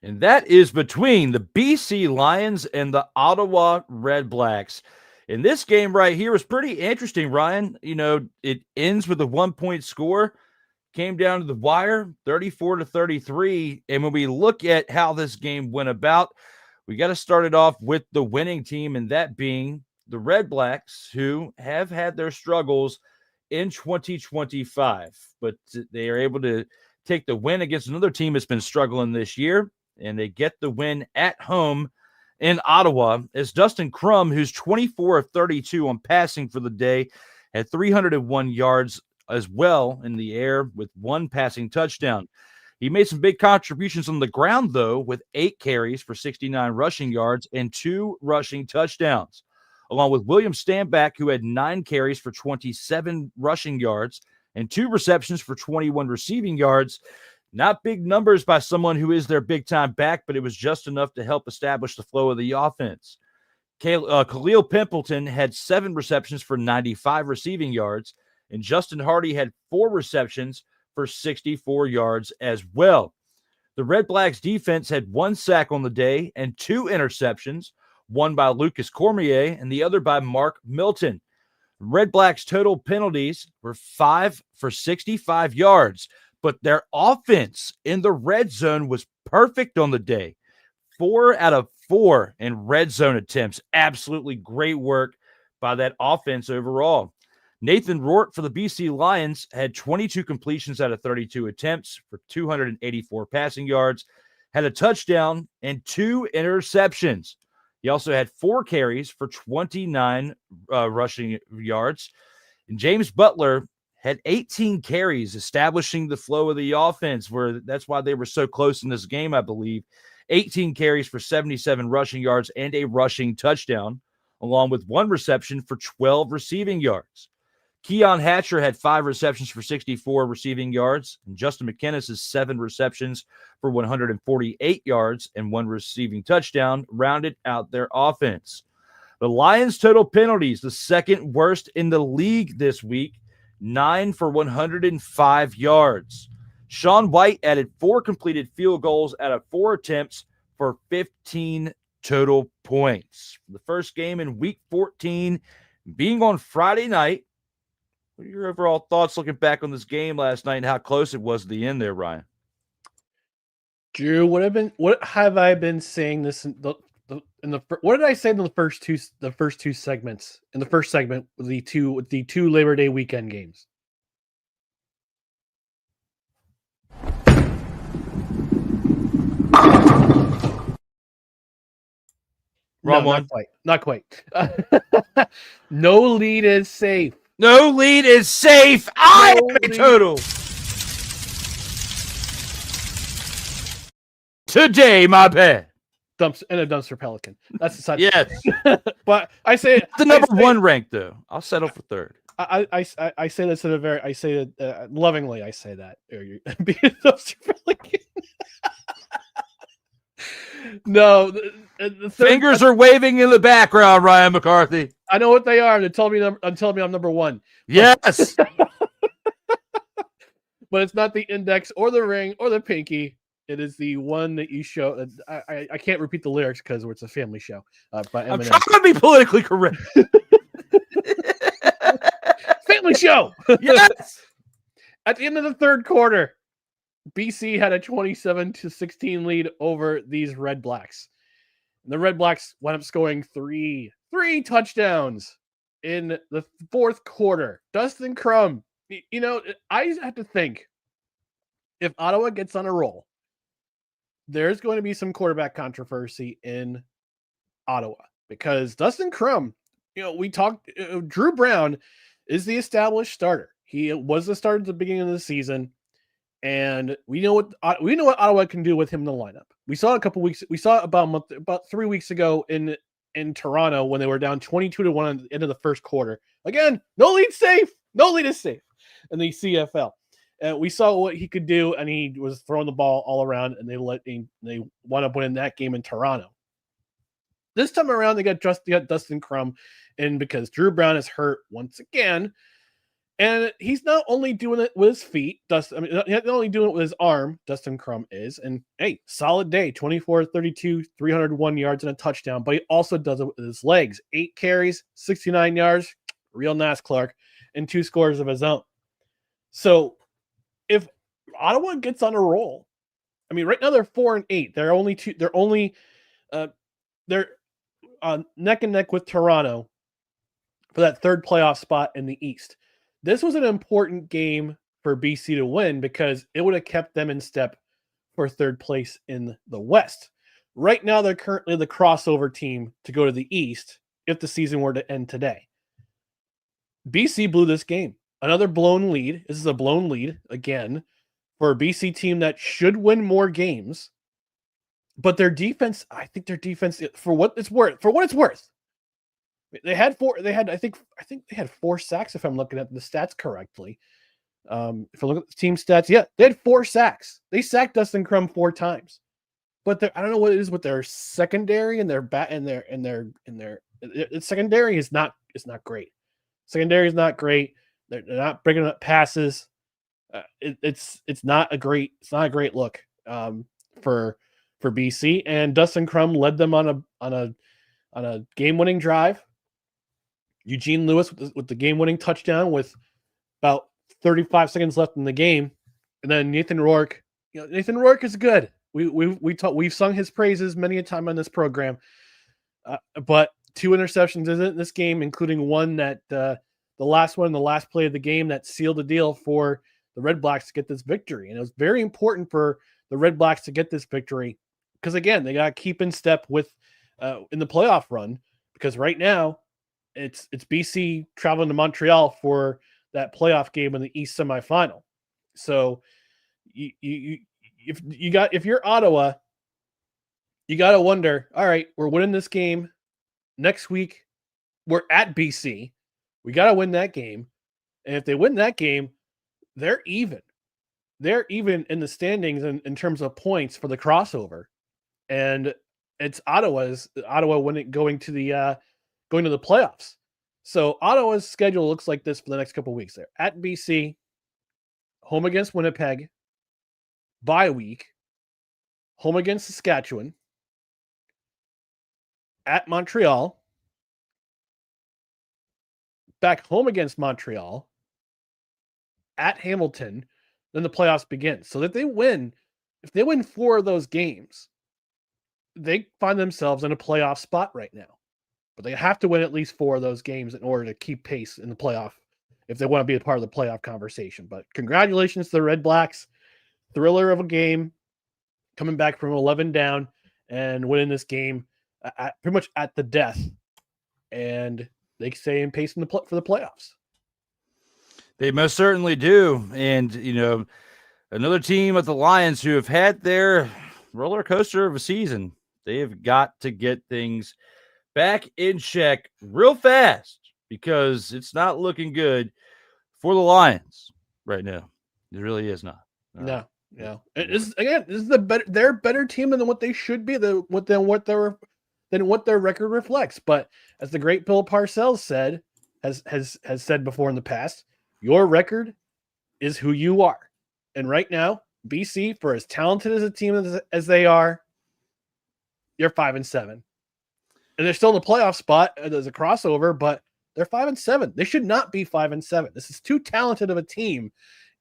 And that is between the BC Lions and the Ottawa Redblacks. And this game right here was pretty interesting, Ryan. It ends with a 1-point score. Came down to the wire, 34-33. And when we look at how this game went about, we got to start it off with the winning team, and that being the Redblacks, who have had their struggles in 2025, but they are able to take the win against another team that's been struggling this year, and they get the win at home in Ottawa as Dustin Crum, who's 24 of 32 on passing for the day, had 301 yards as well in the air with 1 passing touchdown. He made some big contributions on the ground, though, with 8 carries for 69 rushing yards and 2 rushing touchdowns, along with William Stanback, who had 9 carries for 27 rushing yards and 2 receptions for 21 receiving yards. Not big numbers by someone who is their big-time back, but it was just enough to help establish the flow of the offense. Khalil Pimpleton had 7 receptions for 95 receiving yards, and Justin Hardy had 4 receptions for 64 yards as well. The Redblacks defense had 1 sack on the day and 2 interceptions, one by Lucas Cormier and the other by Mark Milton. Redblacks' total penalties were 5 for 65 yards, but their offense in the red zone was perfect on the day. 4 out of 4 in red zone attempts. Absolutely great work by that offense overall. Nathan Rourke for the BC Lions had 22 completions out of 32 attempts for 284 passing yards, had a touchdown and 2 interceptions. He also had 4 carries for 29 rushing yards. And James Butler had 18 carries, establishing the flow of the offense, that's why they were so close in this game, I believe. 18 carries for 77 rushing yards and a rushing touchdown, along with 1 reception for 12 receiving yards. Keon Hatcher had 5 receptions for 64 receiving yards, and Justin McInnes' 7 receptions for 148 yards and 1 receiving touchdown rounded out their offense. The Lions' total penalties, the second worst in the league this week, 9 for 105 yards. Sean White added 4 completed field goals out of 4 attempts for 15 total points. The first game in week 14 being on Friday night. What are your overall thoughts looking back on this game last night and how close it was at the end there, Ryan? Drew, what have I been saying this what did I say in the first two segments? In the first segment, the two Labor Day weekend games. Wrong no, one. Not quite. No lead is safe. No lead is safe. I am a total. Today, my bad. And a dumpster pelican. That's the side. Yes. But I say it's the number 1 rank, though. I'll settle for 3rd. I say this in a very, I say it lovingly. I say that. Be a dumpster pelican. No, the fingers are waving in the background, Ryan McCarthy. I know what they are. They're telling me I'm number 1. Yes. But it's not the index or the ring or the pinky. It is the one that you show. I can't repeat the lyrics because it's a family show. By Eminem. I'm trying to be politically correct. Family show. Yes. At the end of the third quarter, BC had a 27-16 lead over these Redblacks. And the Redblacks wound up scoring three touchdowns in the fourth quarter. Dustin Crum, I have to think, if Ottawa gets on a roll, there's going to be some quarterback controversy in Ottawa because Dustin Crum, we talked, Drew Brown is the established starter. He was the starter at the beginning of the season. And we know what Ottawa can do with him in the lineup. We saw about 3 weeks ago in Toronto when they were down 22-1 at the end of the first quarter. Again, no lead safe. No lead is safe in the CFL. We saw what he could do, and he was throwing the ball all around, and they wound up winning that game in Toronto. This time around, they got Dustin Crum in because Drew Brown is hurt once again. And he's not only doing it with his feet, he's not only doing it with his arm, Dustin Crum is. And hey, solid day, 24-32, 301 yards and a touchdown. But he also does it with his legs. 8 carries, 69 yards, real nice, Clark, and 2 scores of his own. So if Ottawa gets on a roll, right now they're 4-8. They're neck and neck with Toronto for that third playoff spot in the East. This was an important game for BC to win because it would have kept them in step for third place in the West. Right now, they're currently the crossover team to go to the East if the season were to end today. BC blew this game. Another blown lead. This is a blown lead again for a BC team that should win more games. But their defense, I think their defense, for what it's worth, they had I think they had 4 sacks if I'm looking at the stats correctly. If I look at the team stats, yeah, they had 4 sacks. They sacked Dustin Crum 4 times. But I don't know what it is with their secondary and their secondary is not great. Secondary is not great. They're not bringing up passes. It's not a great look for BC. And Dustin Crum led them on a game-winning drive. Eugene Lewis with the game-winning touchdown with about 35 seconds left in the game, and then Nathan Rourke. Nathan Rourke is good. We've sung his praises many a time on this program, but 2 interceptions in this game, including one that the last play of the game that sealed the deal for the Redblacks to get this victory. And it was very important for the Redblacks to get this victory because again they got to keep in step with in the playoff run because right now it's BC traveling to Montreal for that playoff game in the East semifinal. So if you're Ottawa, you got to wonder, all right, we're winning this game next week. We're at BC. We got to win that game. And if they win that game, they're even. They're even in the standings in terms of points for the crossover. And it's Ottawa going to the playoffs. So Ottawa's schedule looks like this for the next couple of weeks. They're at BC, home against Winnipeg, bye week, home against Saskatchewan, at Montreal, back home against Montreal, at Hamilton, then the playoffs begin. So if they win 4 of those games, they find themselves in a playoff spot right now. But they have to win at least 4 of those games in order to keep pace in the playoff if they want to be a part of the playoff conversation. But congratulations to the Redblacks. Thriller of a game, coming back from 11 down and winning this game pretty much at the death. And they stay in pace for the playoffs. They most certainly do. And, another team of the Lions who have had their roller coaster of a season, they have got to get things back in check real fast because it's not looking good for the Lions right now. It really is not. No. This is they're a better team than what they should be, than what their record reflects. But as the great Bill Parcells has said before in the past, your record is who you are. And right now, BC, for as talented as a team as they are, you're 5-7. And they're still in the playoff spot as a crossover, but they're 5-7. They should not be 5-7. This is too talented of a team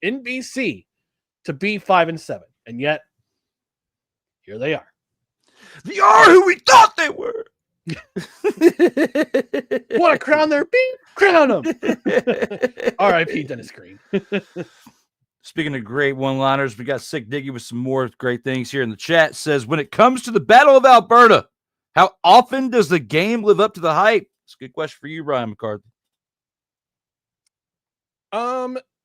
in BC to be 5-7. And yet, here they are. They are who we thought they were. Want to crown their beat? Crown them. R.I.P. Dennis Green. Speaking of great one-liners, we got Sick Diggy with some more great things here in the chat. Says, when it comes to the Battle of Alberta, how often does the game live up to the hype? It's a good question for you, Ryan McCarthy.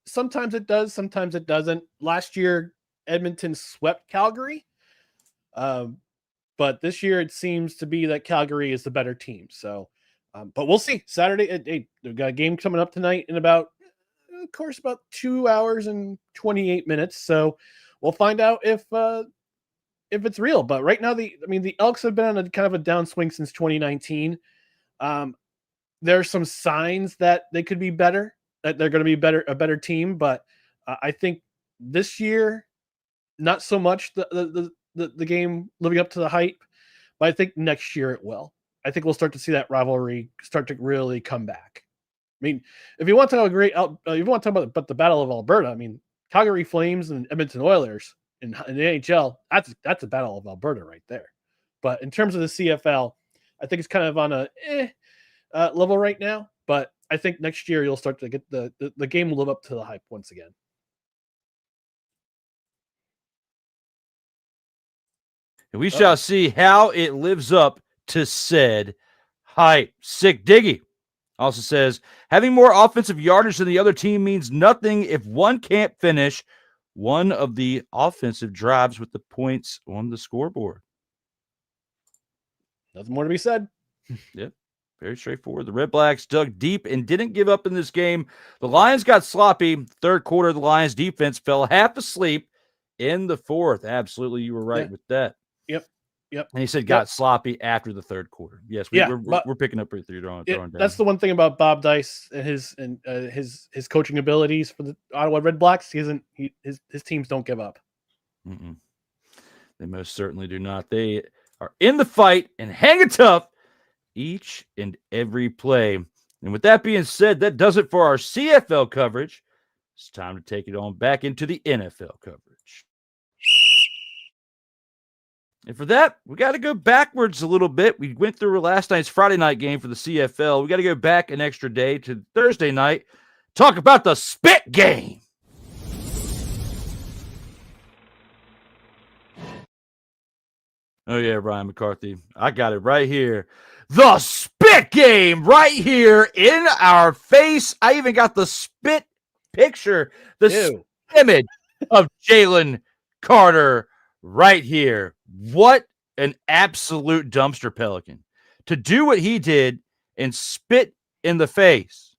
Sometimes it does, sometimes it doesn't. Last year, Edmonton swept Calgary. But this year it seems to be that Calgary is the better team. So, but we'll see. Saturday, we've got a game coming up tonight in about 2 hours and 28 minutes. So we'll find out if it's real. But right now, the Elks have been on a kind of a downswing since 2019. There are some signs that they could be better, that they're going to be a better team. But I think this year, not so much the game living up to the hype, but I think next year it will. I think we'll start to see that rivalry start to really come back. I mean, if you want to talk about the Battle of Alberta, I mean, Calgary Flames and Edmonton Oilers in the NHL, that's a Battle of Alberta right there. But in terms of the CFL, I think it's kind of on a level right now. But I think next year you'll start to get the game will live up to the hype once again. And we shall see how it lives up to said hype. Sick Diggy also says, having more offensive yardage than the other team means nothing if one can't finish one of the offensive drives with the points on the scoreboard. Nothing more to be said. Yep. Very straightforward. The Redblacks dug deep and didn't give up in this game. The Lions got sloppy. Third quarter, the Lions defense fell half asleep in the fourth. Absolutely. You were right with that. Yep. And he said got sloppy after the third quarter. Yes, we're picking up right through throwing down. That's the one thing about Bob Dice and his coaching abilities for the Ottawa Redblacks. His teams don't give up. Mm-mm. They most certainly do not. They are in the fight and hanging tough each and every play. And with that being said, that does it for our CFL coverage. It's time to take it on back into the NFL coverage. And for that, we got to go backwards a little bit. We went through last night's Friday night game for the CFL. We got to go back an extra day to Thursday night. Talk about the spit game. Oh, yeah, Ryan McCarthy. I got it right here. The spit game right here in our face. I even got the spit picture, the image of Jalen Carter right here. What an absolute dumpster Pelican to do what he did and spit in the face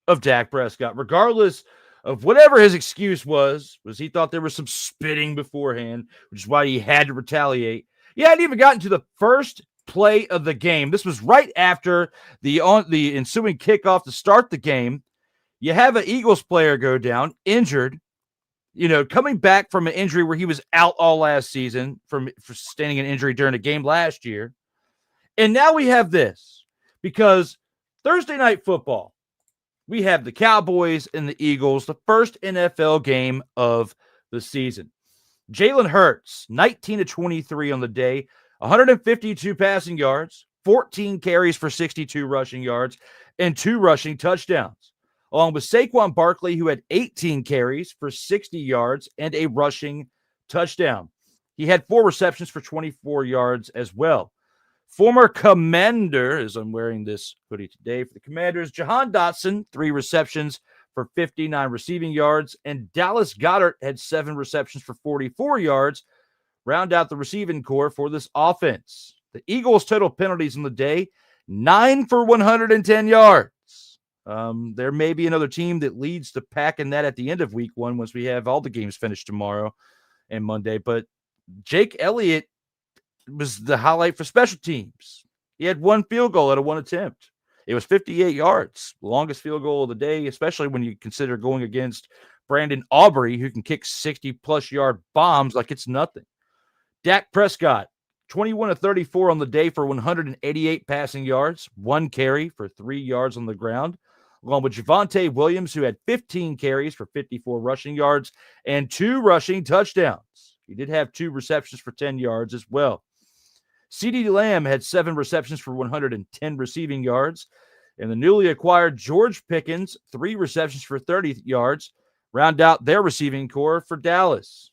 of Dak Prescott, regardless of whatever his excuse was he thought there was some spitting beforehand, which is why he had to retaliate. He hadn't even gotten to the first play of the game. This was right after the ensuing kickoff to start the game. You have an Eagles player go down, injured, coming back from an injury where he was out all last season for sustaining an injury during a game last year. And now we have this because Thursday night football, we have the Cowboys and the Eagles, the first NFL game of the season. Jalen Hurts, 19-23 on the day, 152 passing yards, 14 carries for 62 rushing yards, and 2 rushing touchdowns, along with Saquon Barkley, who had 18 carries for 60 yards and a rushing touchdown. He had 4 receptions for 24 yards as well. Former Commander, as I'm wearing this hoodie today for the Commanders, Jahan Dotson, 3 receptions for 59 receiving yards, and Dallas Goedert had 7 receptions for 44 yards, round out the receiving core for this offense. The Eagles' total penalties on the day, 9 for 110 yards. There may be another team that leads the pack in that at the end of week 1 once we have all the games finished tomorrow and Monday. But Jake Elliott was the highlight for special teams. He had 1 field goal out of 1 attempt. It was 58 yards, the longest field goal of the day, especially when you consider going against Brandon Aubrey, who can kick 60-plus yard bombs like it's nothing. Dak Prescott, 21-34 on the day for 188 passing yards, 1 carry for 3 yards on the ground, along with Javonte Williams, who had 15 carries for 54 rushing yards and 2 rushing touchdowns. He did have 2 receptions for 10 yards as well. CeeDee Lamb had 7 receptions for 110 receiving yards, and the newly acquired George Pickens, 3 receptions for 30 yards, round out their receiving core for Dallas.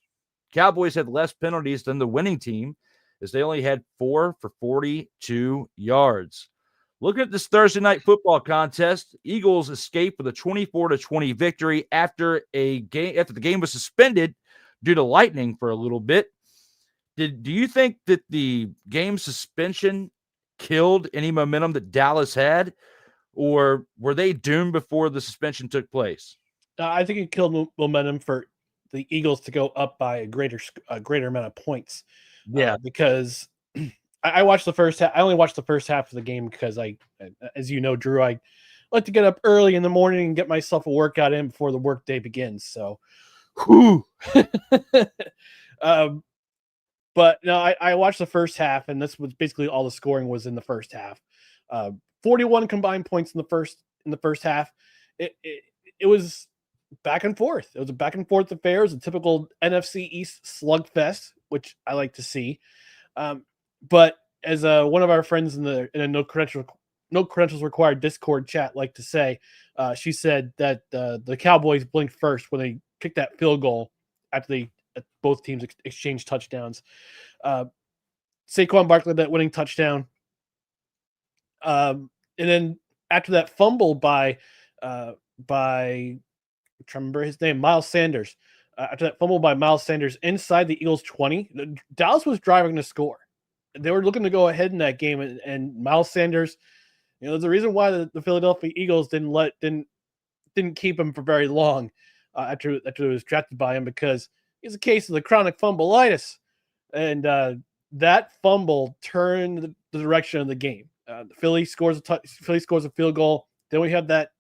Cowboys had less penalties than the winning team, as they only had 4 for 42 yards. Looking at this Thursday night football contest, Eagles escaped with a 24-20 victory after the game was suspended due to lightning for a little bit. Do you think that the game suspension killed any momentum that Dallas had, or were they doomed before the suspension took place? I think it killed momentum for the Eagles to go up by a greater amount of points. Yeah, because I watched the first half. I only watched the first half of the game because as you know, Drew, I like to get up early in the morning and get myself a workout in before the workday begins. So, whew. But no, I watched the first half, and this was basically all the scoring was in the first half. 41 combined points in the first half. It was back and forth. It was a back and forth affair. It was a typical NFC East slugfest, which I like to see. But as one of our friends in a no credential no credentials required Discord chat like to say. She said that the Cowboys blinked first when they kicked that field goal after both teams exchanged touchdowns. Saquon Barkley that winning touchdown. And then after that fumble by I'm trying to remember his name, Miles Sanders. After that fumble by Miles Sanders inside the Eagles 20, Dallas was driving to score. They were looking to go ahead in that game, and Miles Sanders, there's a reason why the Philadelphia Eagles didn't keep him for very long after it was drafted by him, because he's a case of the chronic fumbleitis, and that fumble turned the direction of the game. Philly scores a field goal. Then we have that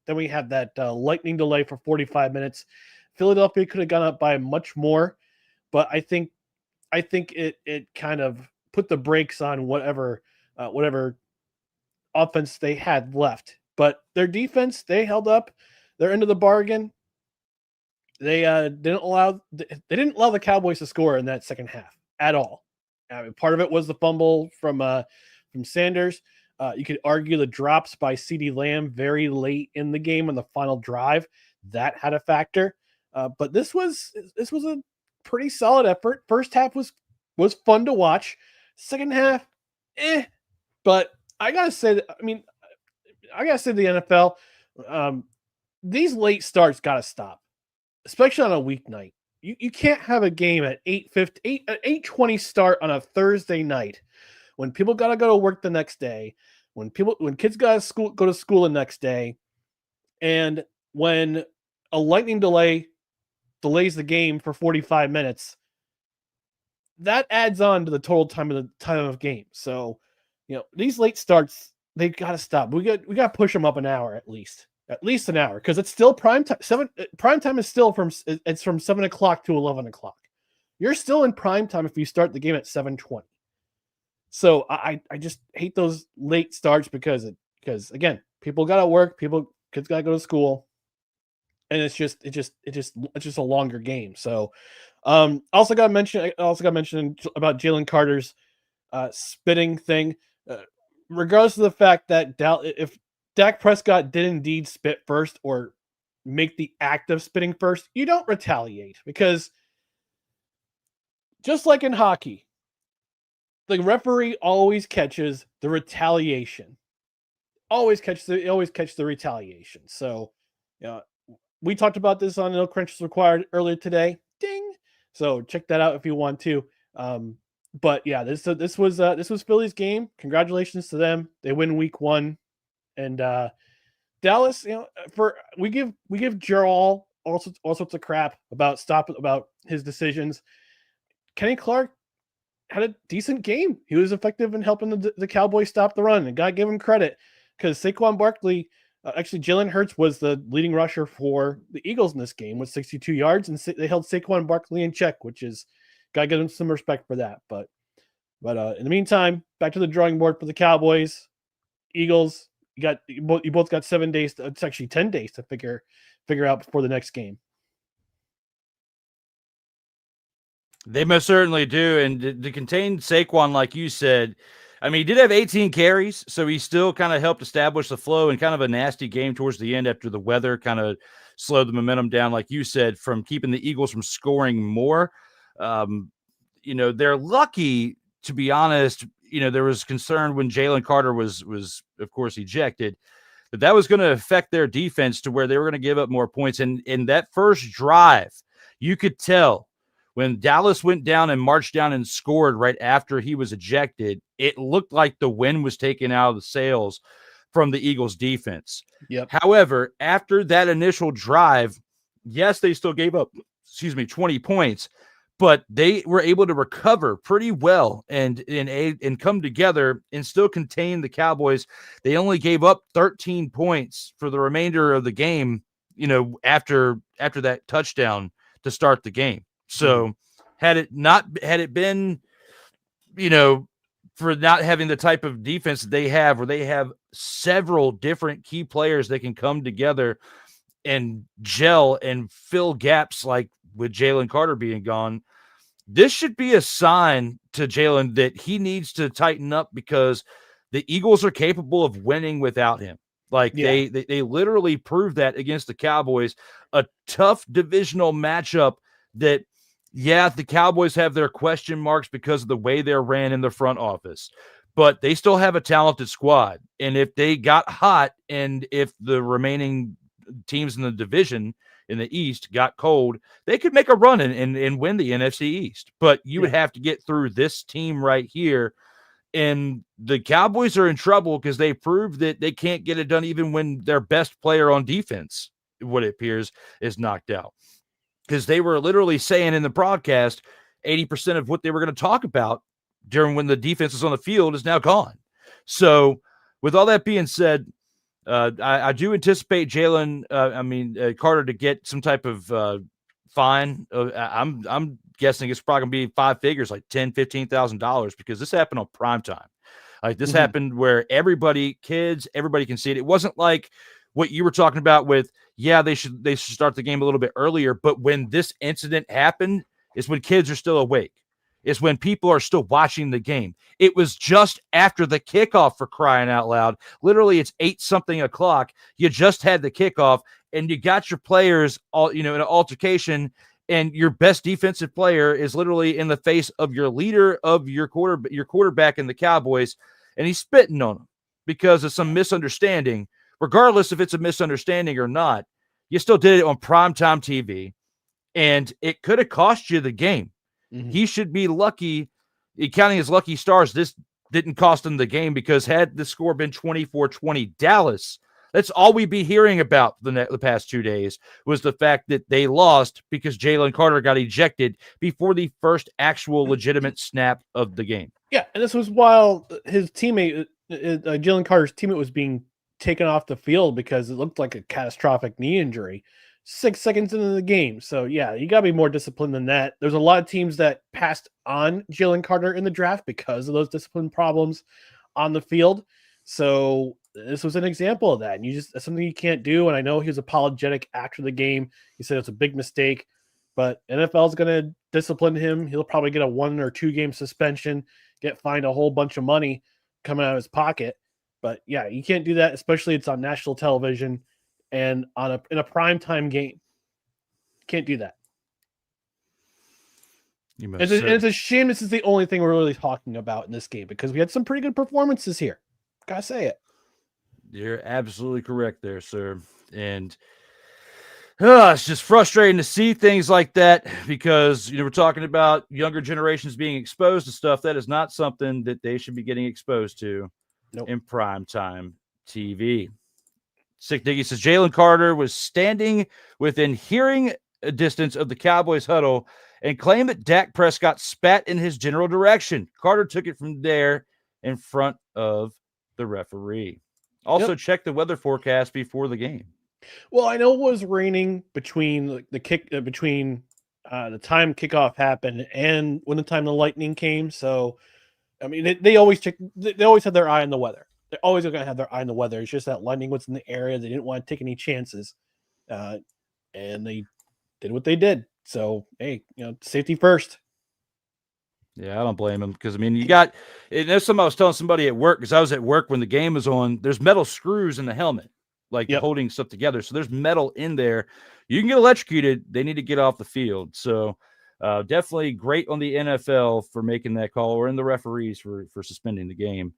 lightning delay for 45 minutes. Philadelphia could have gone up by much more, but I think it kind of put the brakes on whatever offense they had left. But their defense, they held up their end of the bargain. They didn't allow the Cowboys to score in that second half at all. I mean, part of it was the fumble from Sanders. You could argue the drops by CeeDee Lamb very late in the game on the final drive, that had a factor. But this was a pretty solid effort. First half was fun to watch. Second half, But I gotta say, the NFL, these late starts gotta stop, especially on a weeknight. You can't have a game at 8:20 start on a Thursday night when people gotta go to work the next day, when kids gotta go to school the next day, and when a lightning delay delays the game for 45 minutes. That adds on to the total time of game. So, these late starts, they got to stop. We got to push them up an hour at least an hour, because it's still prime time. Prime time is still from 7 o'clock to 11 o'clock. You're still in prime time if you start the game at 7:20. So I just hate those late starts because again, people got to work, kids got to go to school, and it's just a longer game. So also got to mention about Jalen Carter's spitting thing. Regardless of the fact that if Dak Prescott did indeed spit first or make the act of spitting first, you don't retaliate, because just like in hockey, the referee always catches the retaliation. Always catch the retaliation. So, we talked about this on No Credentials Required earlier today. Ding. So check that out if you want to. But yeah, this was Philly's game. Congratulations to them. They win week 1. And Dallas, we give Jarrell all sorts of crap about his decisions. Kenny Clark had a decent game. He was effective in helping the Cowboys stop the run, and gotta give him credit, because Saquon Barkley, actually Jalen Hurts was the leading rusher for the Eagles in this game with 62 yards, and they held Saquon Barkley in check, which is, gotta give them some respect for that. But in the meantime, back to the drawing board for the Cowboys. Eagles, you both got 7 days. It's actually 10 days to figure out before the next game. They most certainly do. And to contain Saquon, like you said, I mean, he did have 18 carries, so he still kind of helped establish the flow, and kind of a nasty game towards the end after the weather kind of slowed the momentum down, like you said, from keeping the Eagles from scoring more. They're lucky, to be honest. There was concern when Jalen Carter was of course ejected, that was going to affect their defense to where they were going to give up more points. And in that first drive, you could tell when Dallas went down and marched down and scored right after he was ejected, it looked like the wind was taken out of the sails from the Eagles defense. Yep. However, after that initial drive, yes, they still gave up, 20 points, but they were able to recover pretty well and come together and still contain the Cowboys. They only gave up 13 points for the remainder of the game, after that touchdown to start the game. So had it been, for not having the type of defense they have, where they have several different key players that can come together and gel and fill gaps, like with Jalen Carter being gone, this should be a sign to Jalen that he needs to tighten up, because the Eagles are capable of winning without him. Like they literally proved that against the Cowboys, a tough divisional matchup that, the Cowboys have their question marks because of the way they're ran in the front office, but they still have a talented squad. And if they got hot and if the remaining teams in the division in the East got cold, they could make a run and win the NFC East. But you would have to get through this team right here. And the Cowboys are in trouble because they proved that they can't get it done even when their best player on defense, what it appears, is knocked out. Because they were literally saying in the broadcast, 80% of what they were going to talk about during when the defense is on the field is now gone. So with all that being said, I do anticipate Carter to get some type of fine. I'm guessing it's probably going to be 5 figures, like $10,000, $15,000, because this happened on prime time. Like this happened where everybody can see it. It wasn't like what you were talking about with, they should start the game a little bit earlier. But when this incident happened, is when kids are still awake. It's when people are still watching the game. It was just after the kickoff, for crying out loud. Literally, it's 8-something o'clock. You just had the kickoff, and you got your players all, in an altercation, and your best defensive player is literally in the face of your leader of your quarterback in the Cowboys, and he's spitting on him because of some misunderstanding. Regardless if it's a misunderstanding or not, you still did it on primetime TV, and it could have cost you the game. He should be lucky, counting his lucky stars, this didn't cost him the game, because had the score been 24-20 Dallas, that's all we'd be hearing about the past 2 days, was the fact that they lost because Jalen Carter got ejected before the first actual legitimate snap of the game. Yeah, and this was while his teammate, Jalen Carter's teammate, was being taken off the field because it looked like a catastrophic knee injury 6 seconds into the game. So you got to be more disciplined than that. There's a lot of teams that passed on Jalen Carter in the draft because of those discipline problems on the field. So this was an example of that. And that's something you can't do. And I know he was apologetic after the game. He said it's a big mistake, but NFL is going to discipline him. He'll probably get a 1 or 2 game suspension, get fined a whole bunch of money coming out of his pocket. But you can't do that, especially it's on national television and in a primetime game. Can't do that. It's a shame this is the only thing we're really talking about in this game, because we had some pretty good performances here. Gotta say it. You're absolutely correct there, sir. And it's just frustrating to see things like that, because we're talking about younger generations being exposed to stuff that is not something that they should be getting exposed to in primetime TV. Sick Diggy says Jalen Carter was standing within hearing distance of the Cowboys huddle and claimed that Dak Prescott spat in his general direction. Carter took it from there in front of the referee. Also, check the weather forecast before the game. Well, I know it was raining between the time kickoff happened and when the time the lightning came. So, I mean, they always have their eye on the weather. They're always going to have their eye on the weather. It's just that lightning was in the area. They didn't want to take any chances, and they did what they did. So, hey, safety first. Yeah, I don't blame him, because, I mean, I was telling somebody at work, because I was at work when the game was on, there's metal screws in the helmet, holding stuff together. So there's metal in there. You can get electrocuted. They need to get off the field. So definitely great on the NFL for making that call, or in the referees for suspending the game.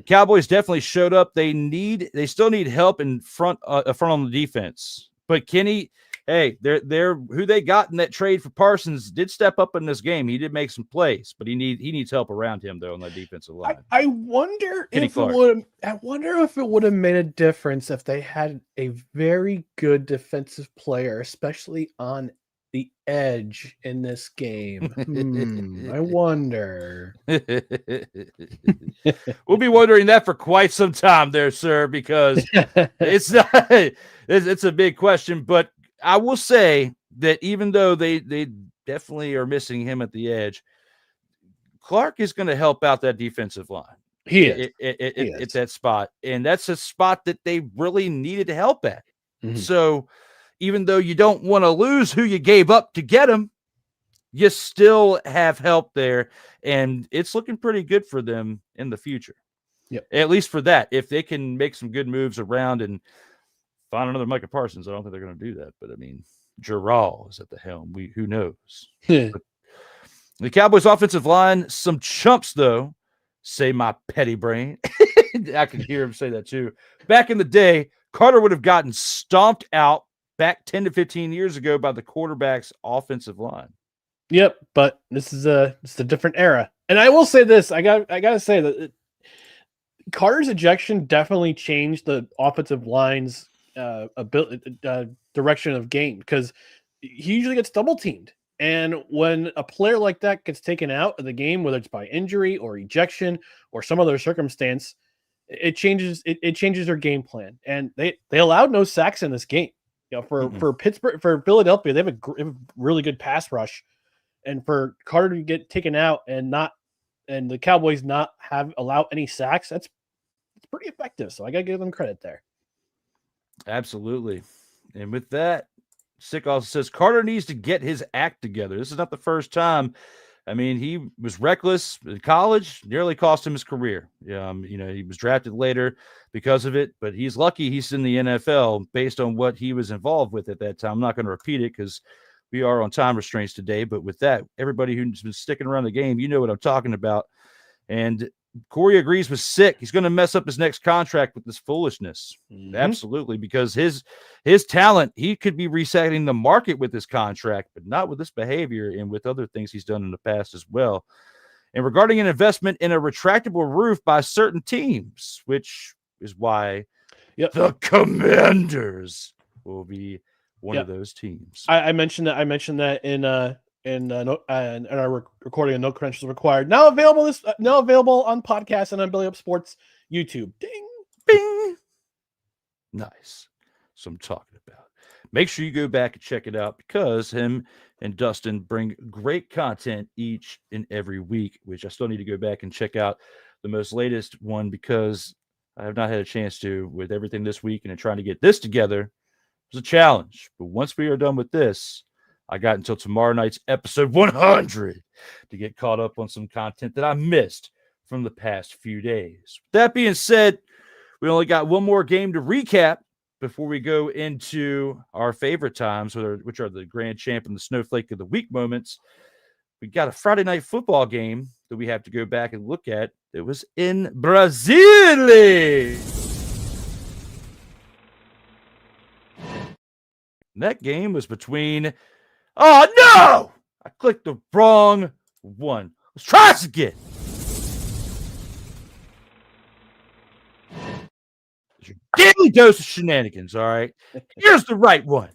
Cowboys definitely showed up. They still need help in front on the defense. But Kenny, hey, they're who they got in that trade for Parsons did step up in this game. He did make some plays, but he needs help around him though on that defensive line. I wonder if it would have made a difference if they had a very good defensive player, especially on the edge in this game. I wonder. We'll be wondering that for quite some time there, sir, because it's a big question. But I will say that even though they definitely are missing him at the edge, Clark is going to help out that defensive line. It's that spot, and that's a spot that they really needed help at. So even though you don't want to lose who you gave up to get him, you still have help there, and it's looking pretty good for them in the future. Yep. At least for that. If they can make some good moves around and find another Micah Parsons, I don't think they're going to do that. But, I mean, Giral is at the helm. Who knows? But the Cowboys' offensive line, some chumps, though, say my petty brain. I can hear him say that, too. Back in the day, Carter would have gotten stomped out back 10 to 15 years ago by the quarterback's offensive line. Yep, but this is a different era. And I will say this, I got to say that Carter's ejection definitely changed the offensive line's direction of game, because he usually gets double teamed. And when a player like that gets taken out of the game, whether it's by injury or ejection or some other circumstance, it changes their game plan. And they allowed no sacks in this game. You know, for Pittsburgh, for Philadelphia, they have a really good pass rush. And for Carter to get taken out and the Cowboys not allow any sacks, it's pretty effective. So I got to give them credit there. Absolutely. And with that, Sick also says Carter needs to get his act together. This is not the first time. I mean, he was reckless in college, nearly cost him his career. He was drafted later because of it, but he's lucky he's in the NFL based on what he was involved with at that time. I'm not going to repeat it because we are on time restraints today. But with that, everybody who's been sticking around the game, you know what I'm talking about. And Corey agrees with Sick. He's going to mess up his next contract with this foolishness. Mm-hmm. Absolutely, because his talent, he could be resetting the market with this contract, but not with this behavior and with other things he's done in the past as well. And regarding an investment in a retractable roof by certain teams, which is why the Commanders will be one of those teams. I mentioned that in our recording of No Credentials Required. Now available on podcast and on Belly Up Sports YouTube. Ding, bing. Nice. So I'm talking about. Make sure you go back and check it out, because him and Dustin bring great content each and every week, which I still need to go back and check out the most latest one, because I have not had a chance to with everything this week, and trying to get this together. It was a challenge. But once we are done with this, I got until tomorrow night's episode 100 to get caught up on some content that I missed from the past few days. That being said, we only got one more game to recap before we go into our favorite times, which are the Grand Champ and the Snowflake of the Week moments. We got a Friday night football game that we have to go back and look at. It was in Brazil. And that game was between... Oh, no! I clicked the wrong one. Let's try this again. It's your daily dose of shenanigans, all right? Here's the right one.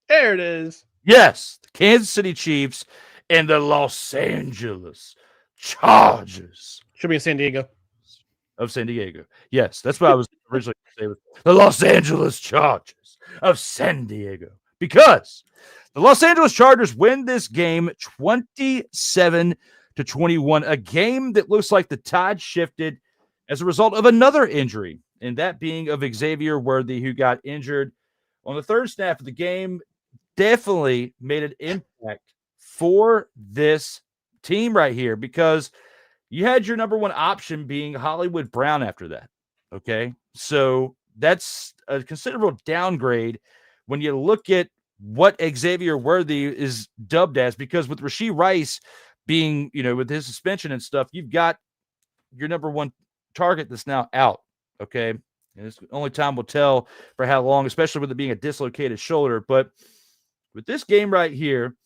There it is. Yes, the Kansas City Chiefs and the Los Angeles Chargers. Should be in San Diego. Of San Diego. Yes, that's what I was originally going to say. The Los Angeles Chargers of San Diego. Because the Los Angeles Chargers win this game 27-21, a game that looks like the tide shifted as a result of another injury, and that being of Xavier Worthy, who got injured on the third snap of the game. Definitely made an impact for this team right here, because you had your number one option being Hollywood Brown after that. Okay, so that's a considerable downgrade when you look at what Xavier Worthy is dubbed as, because with Rashee Rice being, with his suspension and stuff, you've got your number one target that's now out. Okay. And it's only time will tell for how long, especially with it being a dislocated shoulder. But with this game right here,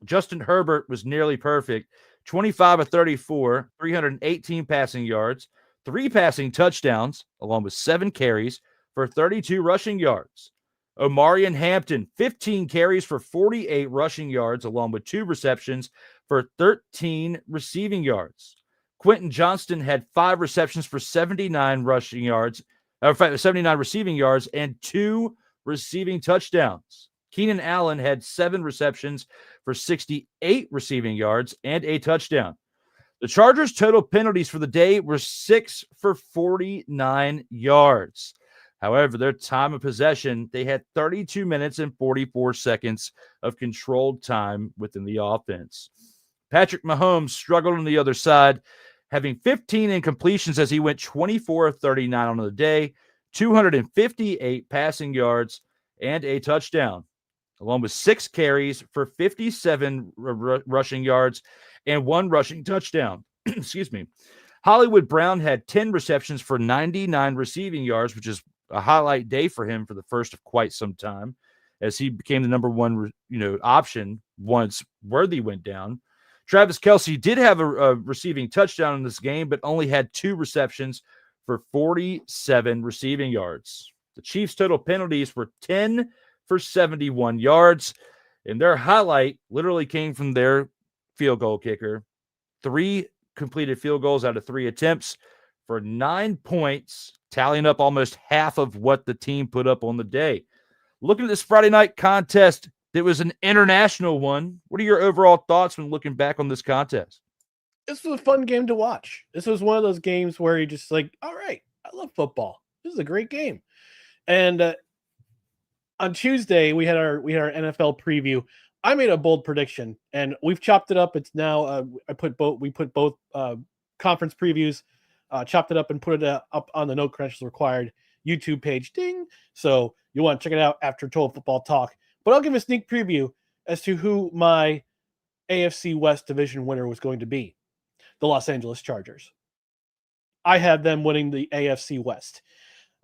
Justin Herbert was nearly perfect. 25 of 34, 318 passing yards, 3 passing touchdowns, along with 7 carries for 32 rushing yards. Omarion Hampton, 15 carries for 48 rushing yards, along with 2 receptions for 13 receiving yards. Quentin Johnston had 5 receptions for 79 rushing yards, 79 receiving yards, and 2 receiving touchdowns. Keenan Allen had 7 receptions for 68 receiving yards and a touchdown. The Chargers' total penalties for the day were 6 for 49 yards. However, their time of possession, they had 32 minutes and 44 seconds of controlled time within the offense. Patrick Mahomes struggled on the other side. having 15 incompletions as he went 24 of 39 on the day, 258 passing yards, and a touchdown, along with 6 carries for 57 rushing yards and 1 rushing touchdown. Excuse me. Hollywood Brown had 10 receptions for 99 receiving yards, which is a highlight day for him for the first of quite some time, as he became the number one, option once Worthy went down. Travis Kelce did have a receiving touchdown in this game, but only had 2 receptions for 47 receiving yards. The Chiefs' total penalties were 10 for 71 yards, and their highlight literally came from their field goal kicker. 3 completed field goals out of 3 attempts for 9 points, tallying up almost half of what the team put up on the day. Looking at this Friday night contest, it was an international one. What are your overall thoughts when looking back on this contest? This was a fun game to watch. This was one of those games where you're just like, all right, I love football. This is a great game. And on Tuesday, we had our NFL preview. I made a bold prediction, and we've chopped it up. It's now we put both conference previews, chopped it up and put it up on the No Credentials Required YouTube page. Ding! So you want to check it out after Total Football Talk. But I'll give a sneak preview as to who my AFC West division winner was going to be: the Los Angeles Chargers. I have them winning the AFC West.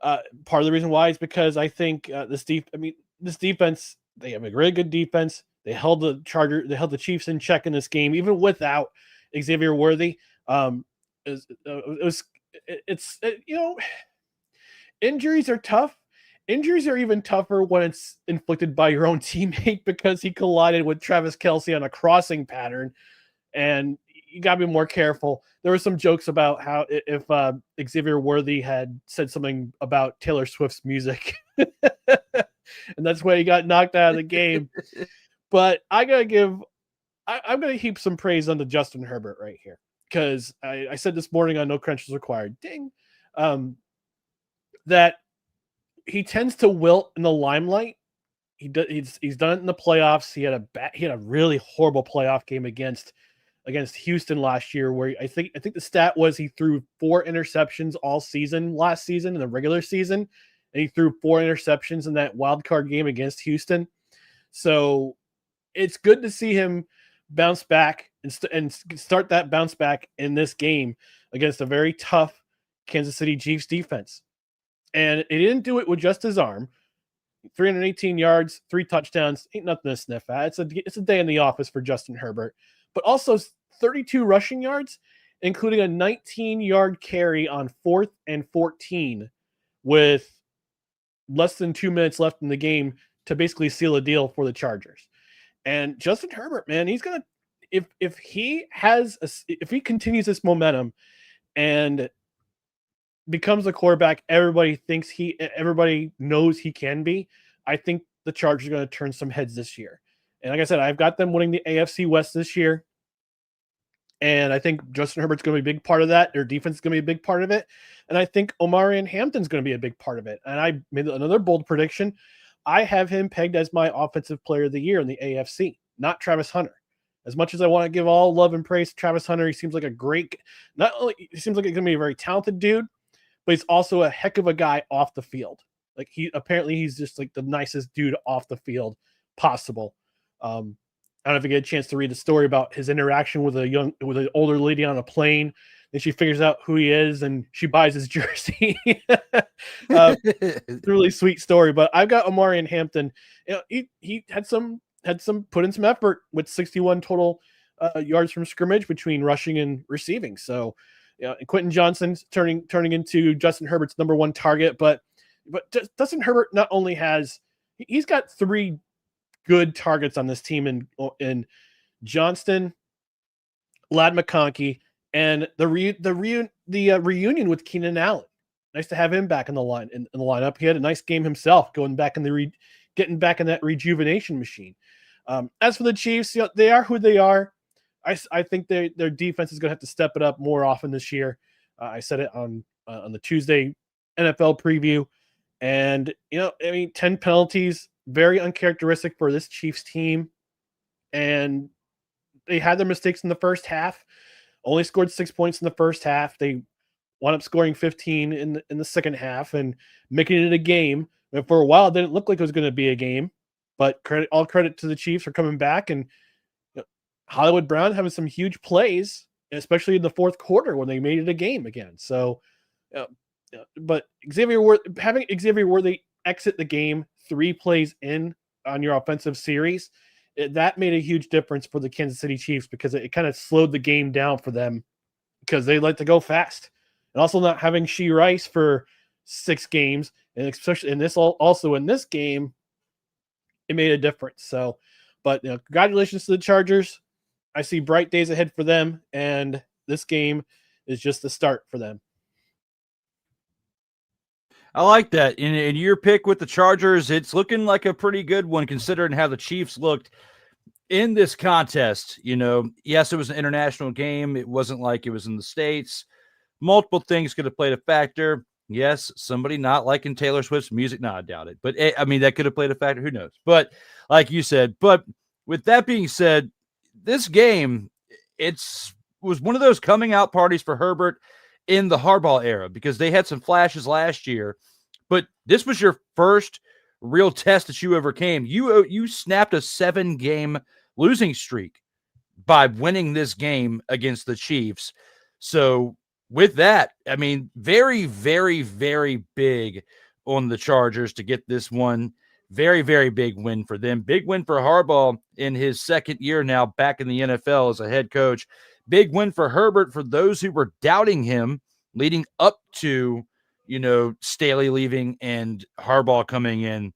Part of the reason why is because I think this defense, they have a really good defense. They held the Chiefs in check in this game, even without Xavier Worthy. Injuries are tough. Injuries are even tougher when it's inflicted by your own teammate, because he collided with Travis Kelce on a crossing pattern, and you got to be more careful. There were some jokes about how if Xavier Worthy had said something about Taylor Swift's music, and that's why he got knocked out of the game. But I'm going to heap some praise onto Justin Herbert right here, because I said this morning on No Credentials Required, ding, that he tends to wilt in the limelight. He's done it in the playoffs. He had a really horrible playoff game against Houston last year, where I think the stat was he threw 4 interceptions all season last season in the regular season, and he threw 4 interceptions in that wild card game against Houston. So it's good to see him bounce back and start that bounce back in this game against a very tough Kansas City Chiefs defense. And he didn't do it with just his arm. 318 yards, 3 touchdowns, ain't nothing to sniff at. It's a day in the office for Justin Herbert. But also 32 rushing yards, including a 19-yard carry on 4th and 14 with less than 2 minutes left in the game to basically seal a deal for the Chargers. And Justin Herbert, man, he's gonna if he continues this momentum and becomes a quarterback everybody knows he can be, I think the Chargers are going to turn some heads this year. And like I said, I've got them winning the AFC West this year. And I think Justin Herbert's going to be a big part of that. Their defense is going to be a big part of it. And I think Omarion Hampton's going to be a big part of it. And I made another bold prediction. I have him pegged as my offensive player of the year in the AFC, not Travis Hunter. As much as I want to give all love and praise to Travis Hunter, he seems like he seems like he's going to be a very talented dude, but he's also a heck of a guy off the field. Like he's just like the nicest dude off the field possible. I don't know if you get a chance to read the story about his interaction with an older lady on a plane. Then she figures out who he is and she buys his jersey. It's a really sweet story. But I've got Omarion Hampton. He had put in some effort with 61 total yards from scrimmage between rushing and receiving. So Quentin Johnson's turning into Justin Herbert's number 1 target. But Justin Herbert not only he's got 3 good targets on this team in Johnston, Ladd McConkey, and the reunion with Keenan Allen. Nice to have him back in the lineup. He had a nice game himself, going back getting back in that rejuvenation machine. As for the Chiefs, they are who they are. I think their defense is going to have to step it up more often this year. I said it on the Tuesday NFL preview, and 10 penalties, very uncharacteristic for this Chiefs team, and they had their mistakes in the first half. only scored 6 points in the first half. They wound up scoring 15 in the second half and making it a game. And for a while, it didn't look like it was going to be a game, but all credit to the Chiefs for coming back, and Hollywood Brown having some huge plays, especially in the fourth quarter when they made it a game again. So, but having Xavier Worthy exit the game 3 plays in on your offensive series, that made a huge difference for the Kansas City Chiefs, because it kind of slowed the game down for them, because they like to go fast. And also not having Shee Rice for 6 games, and especially in this game, it made a difference. So, but congratulations to the Chargers. I see bright days ahead for them, and this game is just the start for them. I like that. In your pick with the Chargers, it's looking like a pretty good one considering how the Chiefs looked in this contest. Yes, it was an international game. It wasn't like it was in the States. Multiple things could have played a factor. Yes, somebody not liking Taylor Swift's music. No, I doubt it. But, that could have played a factor. Who knows? But like you said, but with that being said, this game, was one of those coming out parties for Herbert in the Harbaugh era, because they had some flashes last year, but this was your first real test that you overcame. You snapped a 7-game losing streak by winning this game against the Chiefs. So with that, very, very, very big on the Chargers to get this one. Very, very big win for them. Big win for Harbaugh in his second year now back in the NFL as a head coach. Big win for Herbert for those who were doubting him leading up to, Staley leaving and Harbaugh coming in.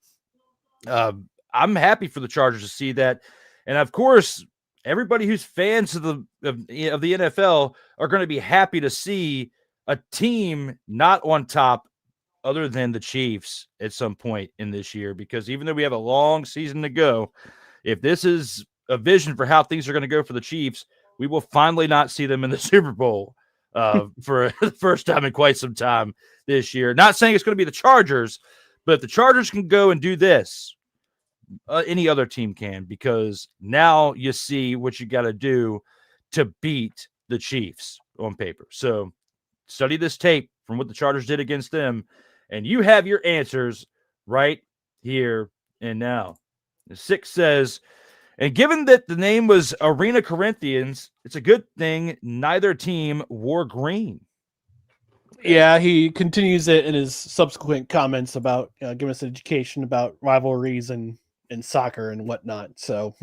I'm happy for the Chargers to see that. And of course, everybody who's fans of the NFL are going to be happy to see a team not on top other than the Chiefs at some point in this year, because even though we have a long season to go, if this is a vision for how things are going to go for the Chiefs, we will finally not see them in the Super Bowl for the first time in quite some time this year. Not saying it's going to be the Chargers, but if the Chargers can go and do this, any other team can, because now you see what you got to do to beat the Chiefs on paper. So study this tape from what the Chargers did against them, and you have your answers right here and now. The 6 says, and given that the name was Arena Corinthians, it's a good thing neither team wore green. Yeah, he continues it in his subsequent comments about giving us an education about rivalries and soccer and whatnot. So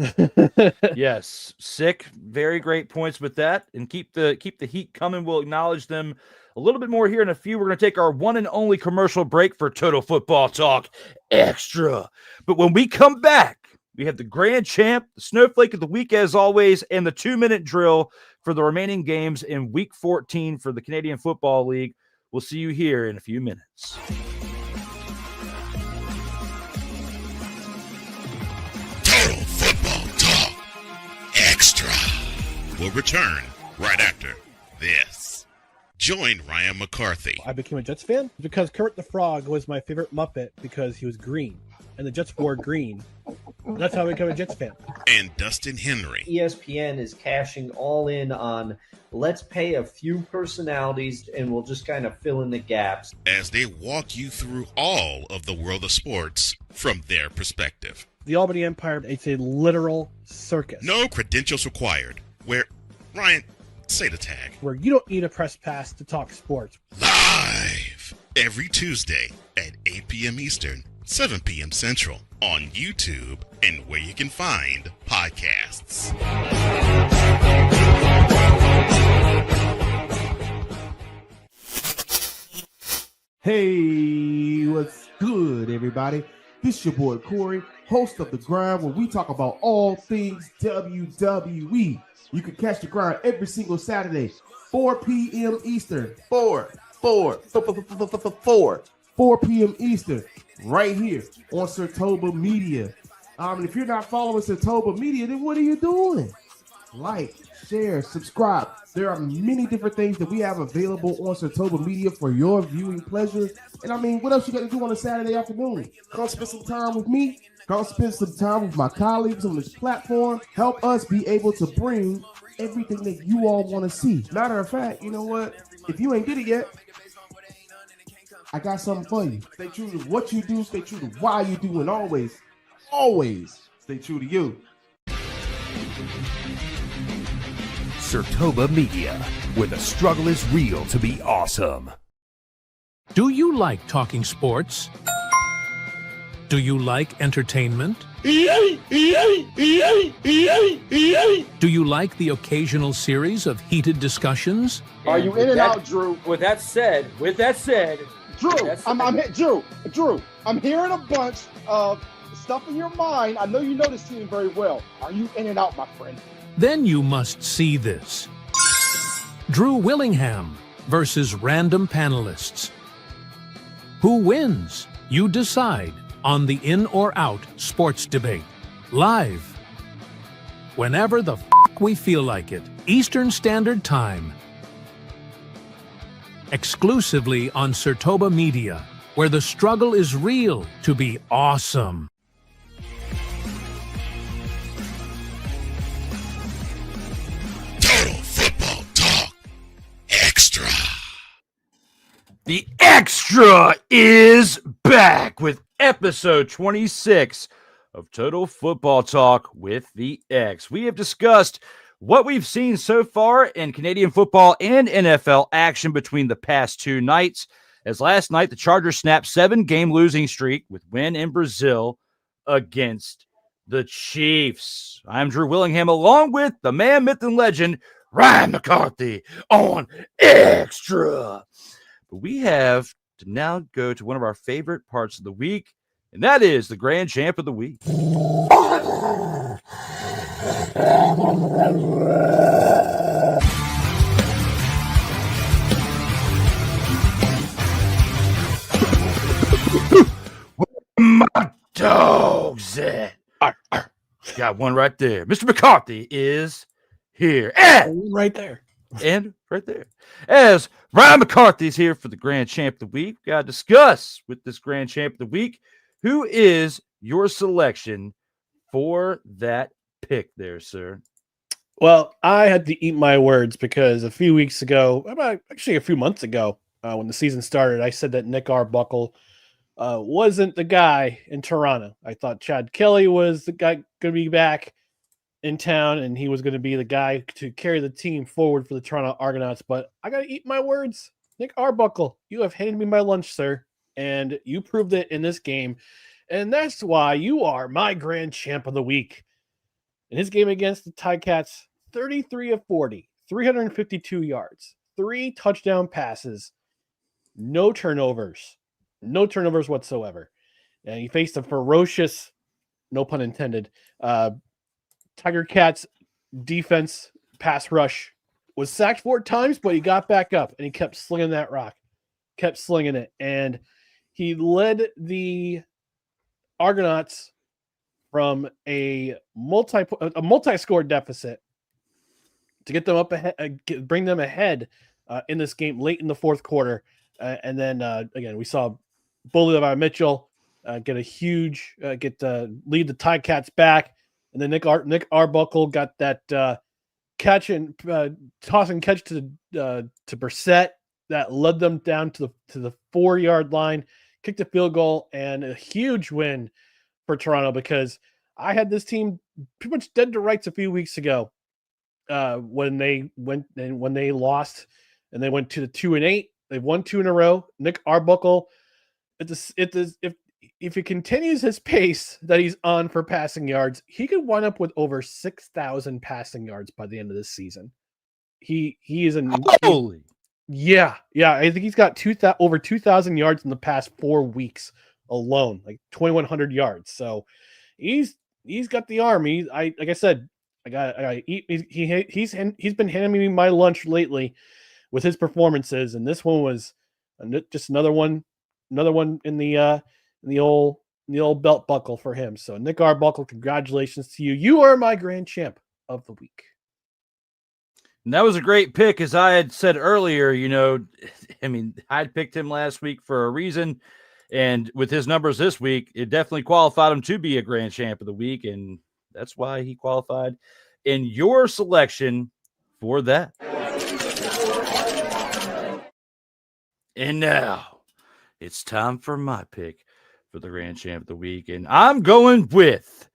yes, sick. Very great points with that. And keep the heat coming. We'll acknowledge them a little bit more here in a few. We're going to take our one and only commercial break for Total Football Talk Extra. But when we come back, we have the grand champ, the snowflake of the week as always, and the 2-minute drill for the remaining games in week 14 for the Canadian Football League. We'll see you here in a few minutes. Total Football Talk Extra will return right after this. Join Ryan McCarthy. I became a Jets fan because Kermit the Frog was my favorite Muppet because he was green, and the Jets wore green. That's how I became a Jets fan. And Dustin Henry. ESPN is cashing all in on let's pay a few personalities and we'll just kind of fill in the gaps, as they walk you through all of the world of sports from their perspective. The Albany Empire, it's a literal circus. No credentials required. Where, Ryan, say the tag. Where you don't need a press pass to talk sports. Live every Tuesday at 8 p.m. Eastern, 7 p.m. Central on YouTube and where you can find podcasts. Hey, what's good, everybody? This is your boy Corey, host of The Grind, where we talk about all things WWE. You can catch The Grind every single Saturday, 4 p.m. Eastern. 4 p.m. Eastern, right here on Sertoba Media. If you're not following Sertoba Media, then what are you doing? Like, share, subscribe. There are many different things that we have available on Sertoba Media for your viewing pleasure. And what else you got to do on a Saturday afternoon? Come spend some time with me. Come spend some time with my colleagues on this platform. Help us be able to bring everything that you all want to see. Matter of fact, you know what? If you ain't did it yet, I got something for you. Stay true to what you do, stay true to why you do, and always stay true to you. Sertoba Media, where the struggle is real to be awesome. Do you like talking sports? Do you like entertainment? Do you like the occasional series of heated discussions? Are you in and out, Drew? With that said, Drew, I'm hearing a bunch of stuff in your mind. I know you know this team very well. Are you in and out, my friend? Then you must see this. Drew Willingham versus random panelists. Who wins? You decide on the In or Out Sports Debate. Live. Whenever the we feel like it. Eastern Standard Time. Exclusively on Sertoba Media, where the struggle is real to be awesome. Total Football Talk Extra. The Extra is back with episode 26 of Total Football Talk with the X. We have discussed what we've seen so far in Canadian football and NFL action between the past two nights. As last night, the Chargers snapped 7-game losing streak with win in Brazil against the Chiefs. I'm Drew Willingham, along with the man, myth, and legend, Ryan McCarthy on Extra. But we have to now go to one of our favorite parts of the week, and that is the Grand Champ of the Week. My dogs at? Got one right there. Mr. McCarthy is here. And Right there. And right there. As Ryan McCarthy is here for the Grand Champ of the Week, we got to discuss with this Grand Champ of the Week, who is your selection for that pick there, sir? Well, I had to eat my words because a few weeks ago, actually a few months ago, when the season started, I said that Nick Arbuckle wasn't the guy in Toronto. I thought Chad Kelly was the guy going to be back in town, and he was going to be the guy to carry the team forward for the Toronto Argonauts. But I got to eat my words. Nick Arbuckle, you have handed me my lunch, sir, and you proved it in this game. And that's why you are my Grand Champ of the Week. In his game against the Ticats, 33 of 40, 352 yards, 3 touchdown passes, no turnovers whatsoever. And he faced a ferocious, no pun intended, Tiger Cats defense pass rush. Was sacked 4 times, but he got back up and he kept slinging that rock, kept slinging it. And he led the Argonauts from a multi-score deficit to get them up ahead, bring them ahead in this game late in the fourth quarter. And then again, we saw Bully Levi Mitchell get a huge lead the Ticats back, and then Nick Arbuckle got that catch and toss and catch to Brissett that led them down to the 4-yard line, kicked a field goal, and a huge win for Toronto, because I had this team pretty much dead to rights a few weeks ago when they lost and they went to the 2-8. They've won 2 in a row. Nick Arbuckle, if he continues his pace that he's on for passing yards, he could wind up with over 6,000 passing yards by the end of this season. He is an holy. Yeah. I think he's got over 2,000 yards in the past 4 weeks alone, like 2,100 yards. So he's got the arm. He's been handing me my lunch lately with his performances, and this one was just another one in the old belt buckle for him. So Nick Arbuckle, congratulations to you. You are my Grand Champ of the Week. And that was a great pick, as I had said earlier. I'd picked him last week for a reason, and with his numbers this week, it definitely qualified him to be a Grand Champ of the Week, and that's why he qualified. In your selection for that. And now it's time for my pick for the Grand Champ of the Week. And I'm going with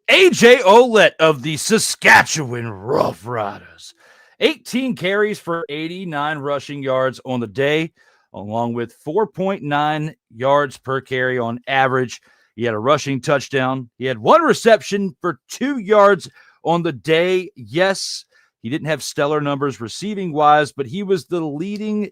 AJ Ouellette of the Saskatchewan Roughriders. 18 carries for 89 rushing yards on the day, along with 4.9 yards per carry on average. He had a rushing touchdown. He had one reception for 2 yards on the day. Yes, he didn't have stellar numbers receiving-wise, but he was the leading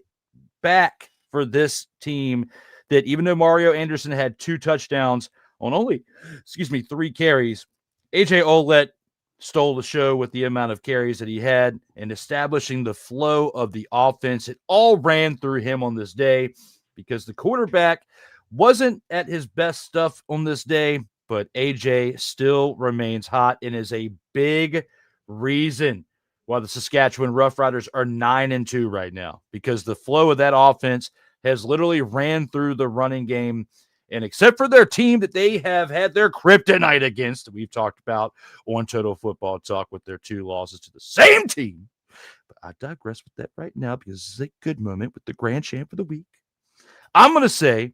back for this team that even though Mario Anderson had 2 touchdowns on only, 3 carries, AJ Ouellette stole the show with the amount of carries that he had and establishing the flow of the offense. It all ran through him on this day because the quarterback wasn't at his best stuff on this day, but AJ still remains hot and is a big reason why the Saskatchewan Roughriders are 9-2 right now, because the flow of that offense has literally ran through the running game. And except for their team that they have had their kryptonite against, that we've talked about on Total Football Talk with their 2 losses to the same team. But I digress with that right now because this is a good moment with the Grand Champ of the Week. I'm going to say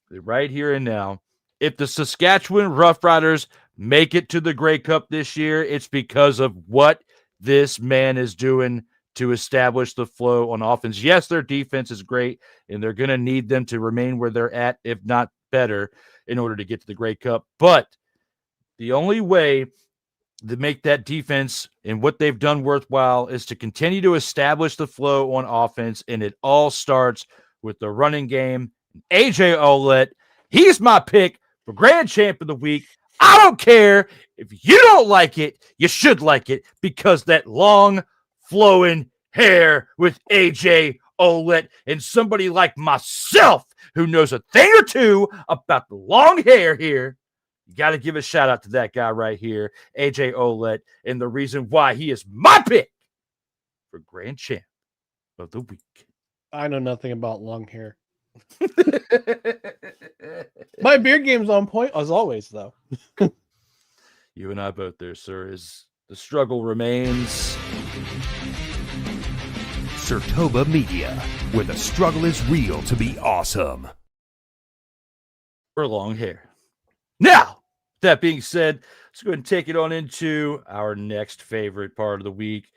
that right here and now, if the Saskatchewan Roughriders make it to the Grey Cup this year, it's because of what this man is doing to establish the flow on offense. Yes, their defense is great, and they're going to need them to remain where they're at, if not better, in order to get to the Grey Cup. But the only way to make that defense and what they've done worthwhile is to continue to establish the flow on offense, and it all starts with the running game. AJ Ouellette, he's my pick for Grand Champ of the Week. I don't care if you don't like it, you should like it, because that long flowing hair with AJ Ouellette and somebody like myself who knows a thing or two about the long hair here, you got to give a shout out to that guy right here, AJ Ouellette, and the reason why he is my pick for Grand Champ of the Week. I know nothing about long hair. My beard game's on point as always, though. You and I both there, sir. The struggle remains. Sertoba Media, where the struggle is real to be awesome. For long hair. Now, that being said, let's go ahead and take it on into our next favorite part of the week,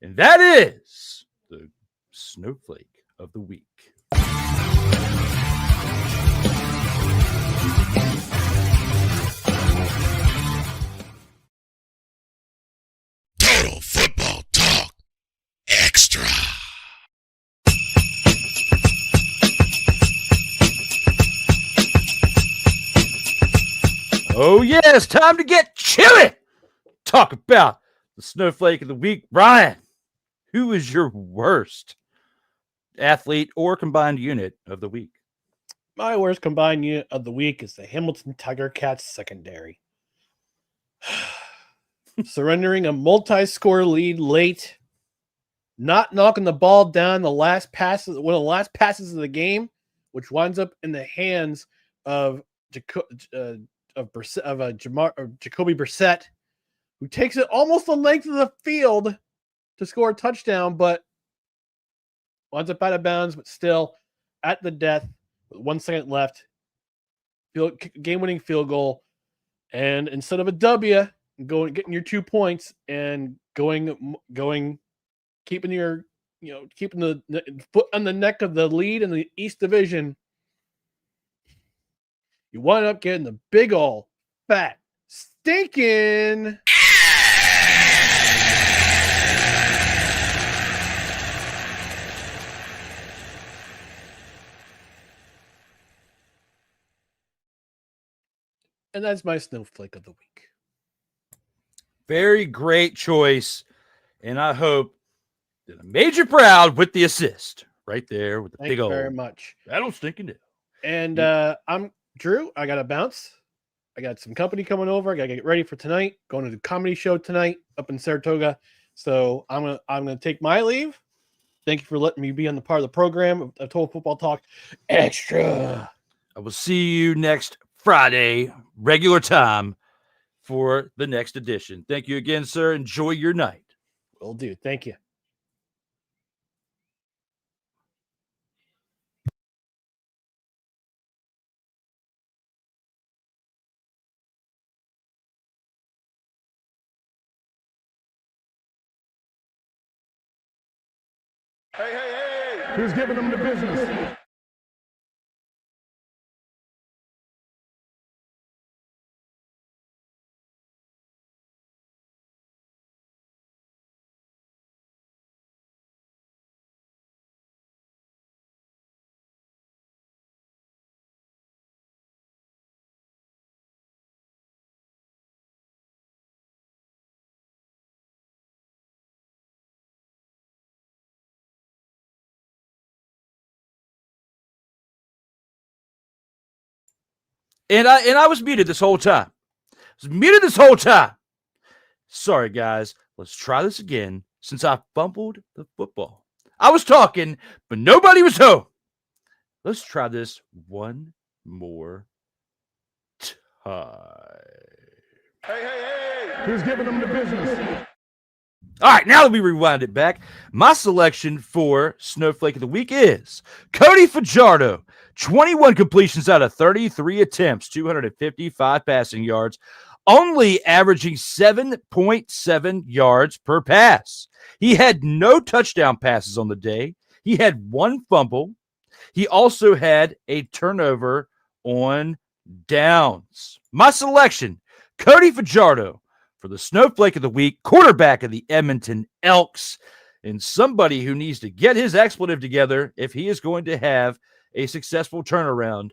and that is the Snowflake of the Week. Total Football Talk Extra. Oh, yeah, it's time to get chilly. Talk about the Snowflake of the Week. Brian, who is your worst athlete or combined unit of the week? My worst combined unit of the week is the Hamilton Tiger Cats secondary. Surrendering a multi-score lead late, not knocking the ball down one of the last passes of the game, which winds up in the hands of Jacoby Brissett, who takes it almost the length of the field to score a touchdown, but winds up out of bounds, but still at the death with 1 second left. Game-winning field goal. And instead of a W, getting your 2 points and keeping the foot on the neck of the lead in the East Division, you wind up getting the big ol' fat stinking and that's my Snowflake of the week. Very great choice, and I hope that I made you proud with the assist right there with the Thank big you old. very much. I don't stinking it. And I'm Drew. I got to bounce. I got some company coming over. I got to get ready for tonight. Going to the comedy show tonight up in Saratoga. So I'm gonna take my leave. Thank you for letting me be on the part of the program of Total Football Talk Extra. I will see you next Friday, regular time, for the next edition. Thank you again, sir. Enjoy your night. Will do. Thank you. Who's giving them the business? And I was muted this whole time. Sorry, guys. Let's try this again since I fumbled the football. I was talking, but nobody was home. Let's try this one more time. Who's giving them the business? All right, now that we rewind it back, my selection for Snowflake of the Week is Cody Fajardo. 21 completions out of 33 attempts, 255 passing yards, only averaging 7.7 yards per pass. He had no touchdown passes on the day. He had one fumble. He also had a turnover on downs. My selection, Cody Fajardo, for the Snowflake of the Week, quarterback of the Edmonton Elks, and somebody who needs to get his expletive together if he is going to have a successful turnaround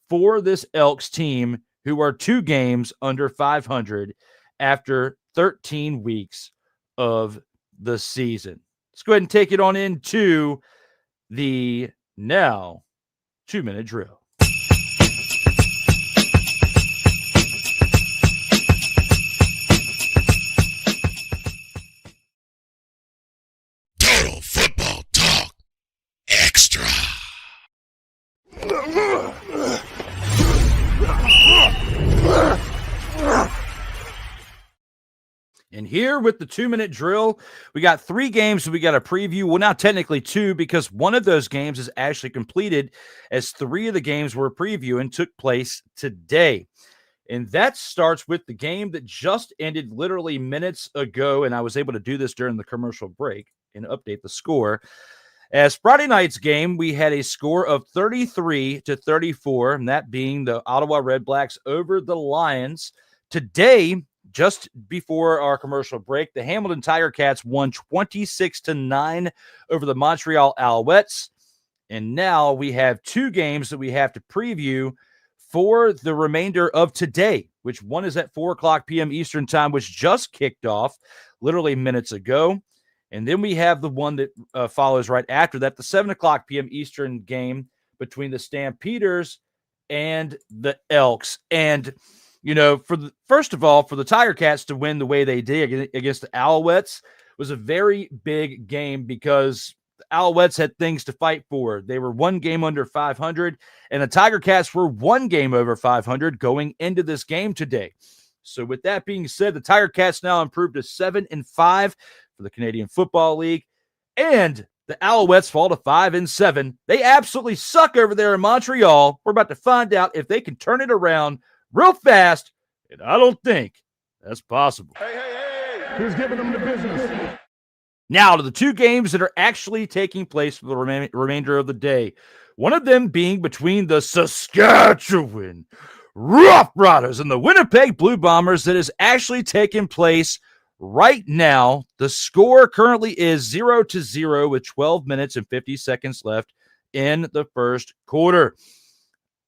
for this Elks team, who are 2 games under 500 after 13 weeks of the season. Let's go ahead and take it on into the now 2-minute drill. Total Football Talk Extra. And here with the 2-minute drill, we got 3 games that we got a preview. Well, now technically 2, because one of those games is actually completed, as 3 of the games were a preview and took place today. And that starts with the game that just ended literally minutes ago. And I was able to do this during the commercial break and update the score. As Friday night's game, we had a score of 33-34, and that being the Ottawa Redblacks over the Lions. Today, just before our commercial break, the Hamilton Tiger Cats won 26-9 over the Montreal Alouettes. And now we have 2 games that we have to preview for the remainder of today, which one is at 4:00 p.m. Eastern time, which just kicked off literally minutes ago. And then we have the one that follows right after that, the 7:00 p.m. Eastern game between the Stampeders and the Elks. And, you know, first of all, for the Tiger Cats to win the way they did against the Alouettes was a very big game, because the Alouettes had things to fight for. They were 1 game under 500, and the Tiger Cats were 1 game over 500 going into this game today. So with that being said, the Tiger Cats now improved to 7-5 for the Canadian Football League, and the Alouettes fall to 5-7. They absolutely suck over there in Montreal. We're about to find out if they can turn it around real fast, and I don't think that's possible. Who's giving them the business? Now to the 2 games that are actually taking place for the remainder of the day. One of them being between the Saskatchewan Roughriders and the Winnipeg Blue Bombers that is actually taking place right now. The score currently is 0-0 with 12 minutes and 50 seconds left in the first quarter.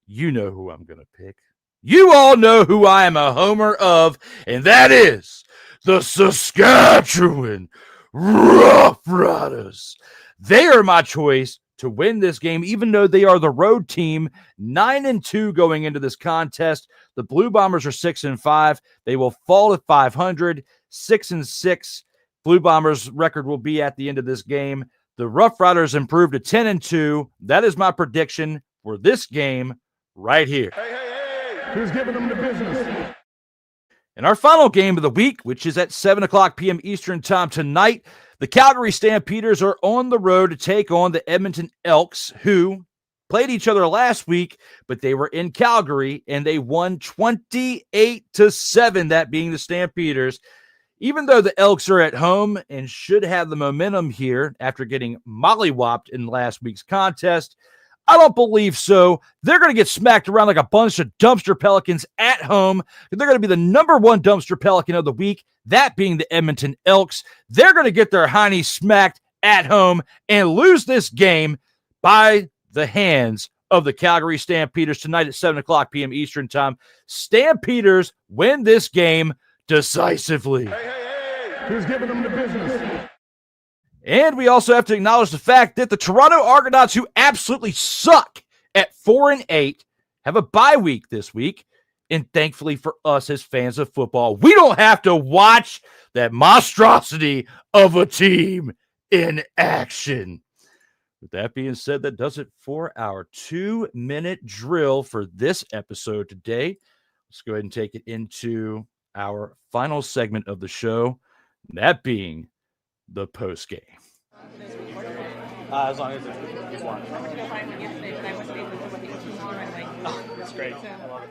You know who I'm going to pick. You all know who I am a homer of, and that is the Saskatchewan Roughriders. They are my choice to win this game, even though they are the road team, 9-2 going into this contest. The Blue Bombers are 6-5. They will fall to 500, 6-6. Blue Bombers record will be at the end of this game. The Roughriders improved to 10-2. That is my prediction for this game right here. Who's giving them the business? And our final game of the week, which is at 7:00 p.m. Eastern time tonight, the Calgary Stampeders are on the road to take on the Edmonton Elks, who played each other last week, but they were in Calgary, and they won 28-7, that being the Stampeders. Even though the Elks are at home and should have the momentum here after getting mollywopped in last week's contest, I don't believe so. They're going to get smacked around like a bunch of dumpster pelicans at home. They're going to be the number one dumpster pelican of the week, that being the Edmonton Elks. They're going to get their hiney smacked at home and lose this game by the hands of the Calgary Stampeders tonight at 7 o'clock p.m. Eastern Time. Stampeders win this game decisively. Who's giving them the business? And we also have to acknowledge the fact that the Toronto Argonauts, who absolutely suck at 4-8, have a bye week this week. And thankfully for us as fans of football, we don't have to watch that monstrosity of a team in action. With that being said, that does it for our 2-minute drill for this episode today. Let's go ahead and take it into our final segment of the show, that being the post game. As long as it's one. That's great. I love it.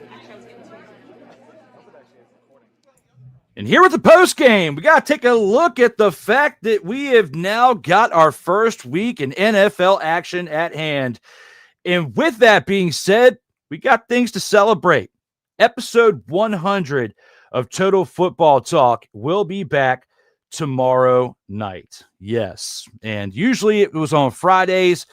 And here with the post game, we got to take a look at the fact that we have now got our first week in NFL action at hand. And with that being said, we got things to celebrate. Episode 100 of Total Football Talk will be back tomorrow night. Yes. And usually it was on Fridays,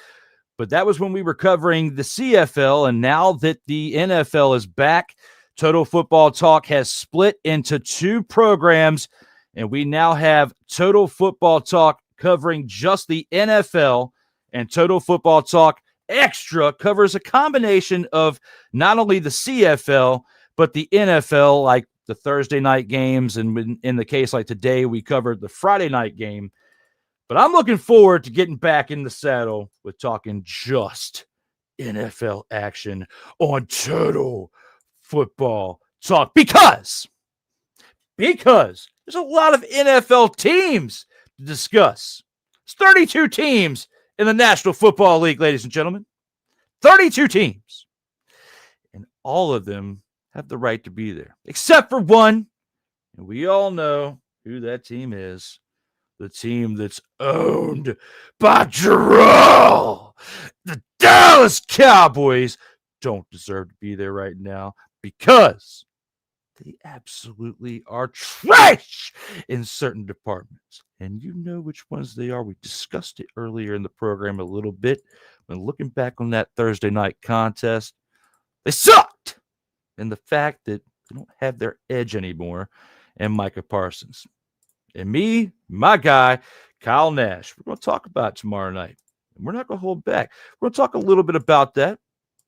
but that was when we were covering the CFL. And now that the NFL is back, Total Football Talk has split into 2 programs, and we now have Total Football Talk covering just the NFL, and Total Football Talk Extra covers a combination of not only the CFL, but the NFL, like the Thursday night games, and in the case like today, we covered the Friday night game. But I'm looking forward to getting back in the saddle with talking just NFL action on Total Football Talk, because there's a lot of NFL teams to discuss. It's 32 teams in the National Football League, ladies and gentlemen. 32 teams. And all of them have the right to be there, except for one. And we all know who that team is. The team that's owned by Jarrell. The Dallas Cowboys don't deserve to be there right now, because they absolutely are trash in certain departments. And you know which ones they are. We discussed it earlier in the program a little bit. When looking back on that Thursday night contest, they sucked. And the fact that they don't have their edge anymore, and Micah Parsons. And me, my guy, Kyle Nash. We're going to talk about it tomorrow night. And we're not going to hold back. We're going to talk a little bit about that.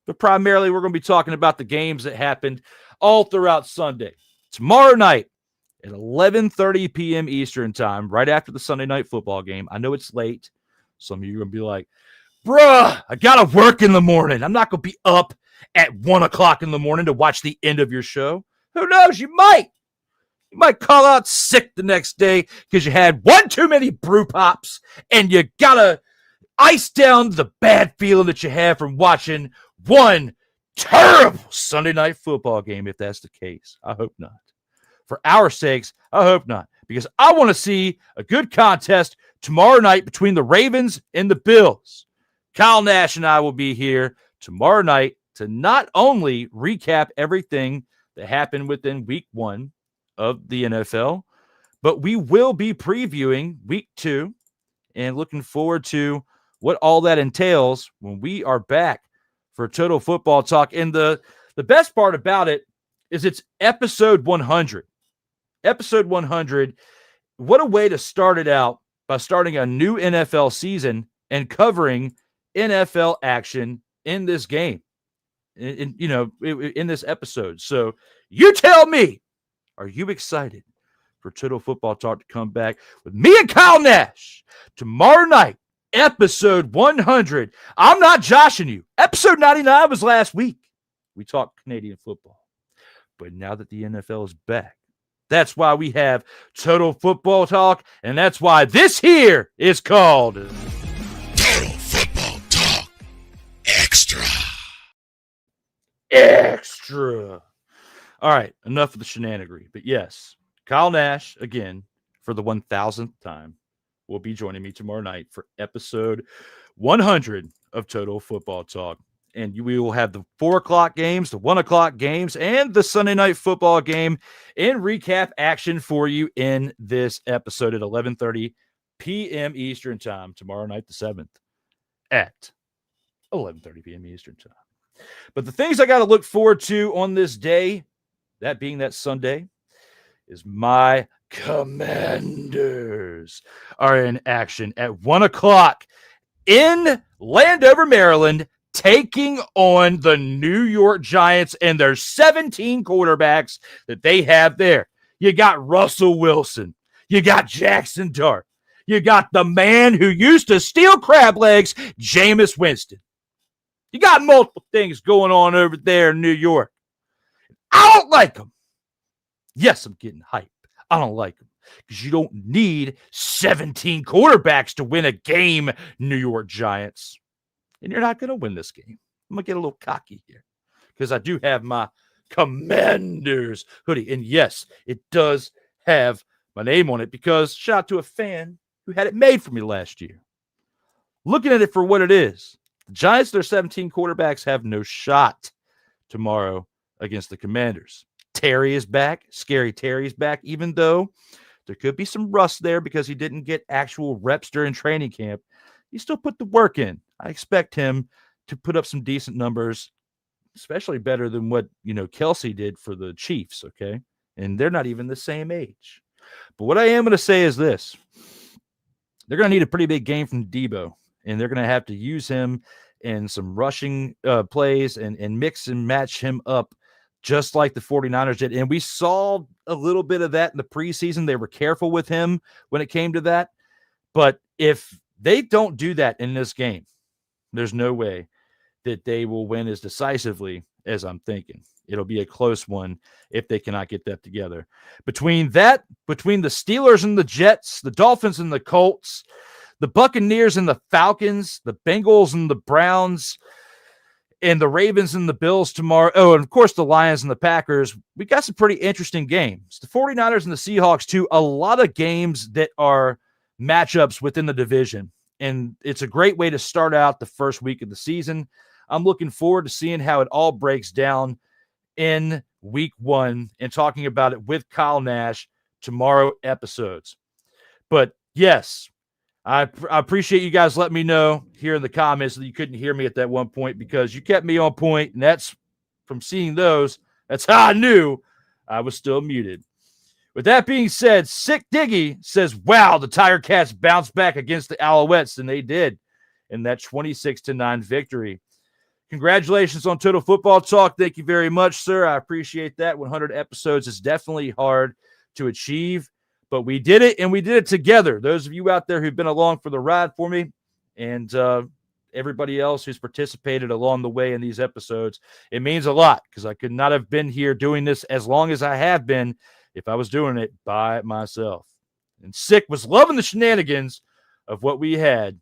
But primarily, we're going to be talking about the games that happened all throughout Sunday. Tomorrow night at 11:30 p.m. Eastern Time, right after the Sunday night football game. I know it's late. Some of you are going to be like, bruh, I got to work in the morning. I'm not going to be up at 1 o'clock in the morning to watch the end of your show. Who knows? You might. You might call out sick the next day because you had one too many brew pops, and you got to ice down the bad feeling that you have from watching one terrible Sunday night football game, if that's the case. I hope not. For our sakes, I hope not, because I want to see a good contest tomorrow night between the Ravens and the Bills. Kyle Nash and I will be here tomorrow night to not only recap everything that happened within week 1 of the NFL, but we will be previewing week 2 and looking forward to what all that entails when we are back for Total Football Talk. And the best part about it is it's episode 100. Episode 100. What a way to start it out by starting a new NFL season and covering NFL action in this game, in this episode. So you tell me, are you excited for Total Football Talk to come back with me and Kyle Nash tomorrow night? Episode 100. I'm not joshing you. Episode 99 was last week. We talked Canadian football. But now that the NFL is back, that's why we have Total Football Talk, and that's why this here is called Total Football Talk Extra. Extra. All right, enough of the shenanigery. But yes, Kyle Nash, again, for the 1000th time, will be joining me tomorrow night for episode 100 of Total Football Talk. And we will have the 4 o'clock games, the 1 o'clock games, and the Sunday night football game in recap action for you in this episode at 11:30 p.m. Eastern Time tomorrow night, the 7th, at 11:30 p.m. Eastern Time. But the things I got to look forward to on this day, that being that Sunday, is my Commanders are in action at 1 o'clock in Landover, Maryland, taking on the New York Giants and their 17 quarterbacks that they have there. You got Russell Wilson. You got Jackson Dart. You got the man who used to steal crab legs, Jameis Winston. You got multiple things going on over there in New York. I don't like them. Yes, I'm getting hyped. I don't like them because you don't need 17 quarterbacks to win a game, New York Giants. And you're not going to win this game. I'm going to get a little cocky here because I do have my Commanders hoodie. And yes, it does have my name on it because shout out to a fan who had it made for me last year. Looking at it for what it is, the Giants, their 17 quarterbacks have no shot tomorrow against the Commanders. Terry is back. Scary Terry's back, even though there could be some rust there because he didn't get actual reps during training camp. He still put the work in. I expect him to put up some decent numbers, especially better than what, Kelsey did for the Chiefs, okay? And they're not even the same age. But what I am going to say is this. They're going to need a pretty big game from Debo, and they're going to have to use him in some rushing plays and mix and match him up just like the 49ers did. And we saw a little bit of that in the preseason. They were careful with him when it came to that. But if they don't do that in this game, there's no way that they will win as decisively as I'm thinking. It'll be a close one if they cannot get that together. Between the Steelers and the Jets, the Dolphins and the Colts, the Buccaneers and the Falcons, the Bengals and the Browns, and the Ravens and the Bills tomorrow. Oh, and of course the Lions and the Packers. We got some pretty interesting games. The 49ers and the Seahawks too. A lot of games that are matchups within the division. And it's a great way to start out the first week of the season. I'm looking forward to seeing how it all breaks down in week 1 and talking about it with Kyle Nash tomorrow episodes. But yes, I appreciate you guys letting me know here in the comments that you couldn't hear me at that one point because you kept me on point, and that's from seeing those. That's how I knew I was still muted. With that being said, Sick Diggy says, wow, the Tiger Cats bounced back against the Alouettes, and they did in that 26-9 victory. Congratulations on Total Football Talk. Thank you very much, sir. I appreciate that. 100 episodes is definitely hard to achieve, but we did it, and we did it together. Those of you out there who've been along for the ride for me and everybody else who's participated along the way in these episodes, it means a lot because I could not have been here doing this as long as I have been if I was doing it by myself. And Sick was loving the shenanigans of what we had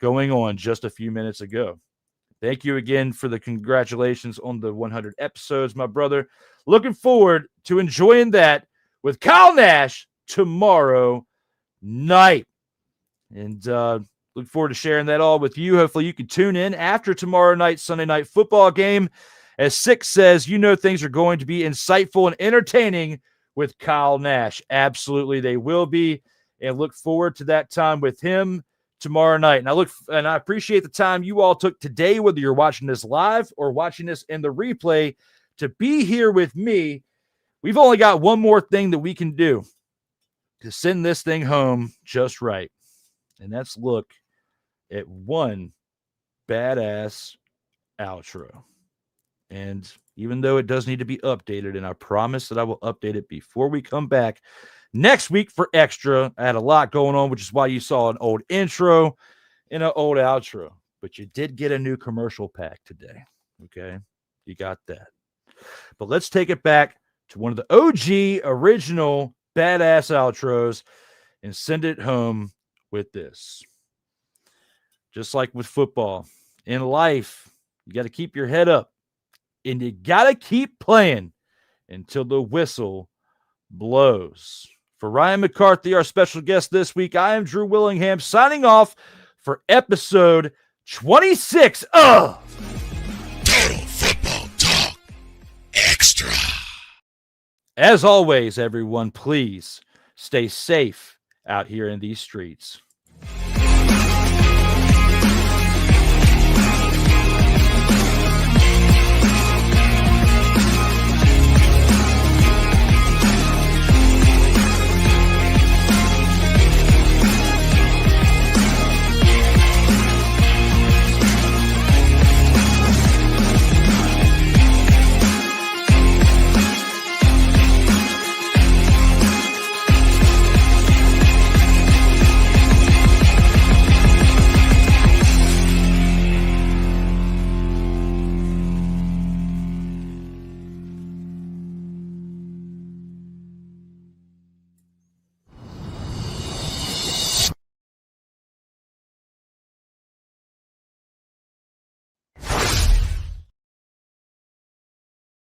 going on just a few minutes ago. Thank you again for the congratulations on the 100 episodes, my brother. Looking forward to enjoying that with Kyle Nash tomorrow night. And look forward to sharing that all with you. Hopefully you can tune in after tomorrow night's Sunday night football game. As Sick says, things are going to be insightful and entertaining with Kyle Nash. Absolutely, they will be. And look forward to that time with him tomorrow night. And I appreciate the time you all took today, whether you're watching this live or watching this in the replay, to be here with me. We've only got one more thing that we can do to send this thing home just right. And that's look at one badass outro. And even though it does need to be updated, and I promise that I will update it before we come back next week for Extra. I had a lot going on, which is why you saw an old intro and an old outro. But you did get a new commercial pack today. Okay? You got that. But let's take it back to one of the OG original badass outros and send it home with this. Just like with football, in life, you got to keep your head up. And you got to keep playing until the whistle blows. For Ryan McCarthy, our special guest this week, I am Drew Willingham, signing off for episode 26 of Total Football Talk Extra. As always, everyone, please stay safe out here in these streets.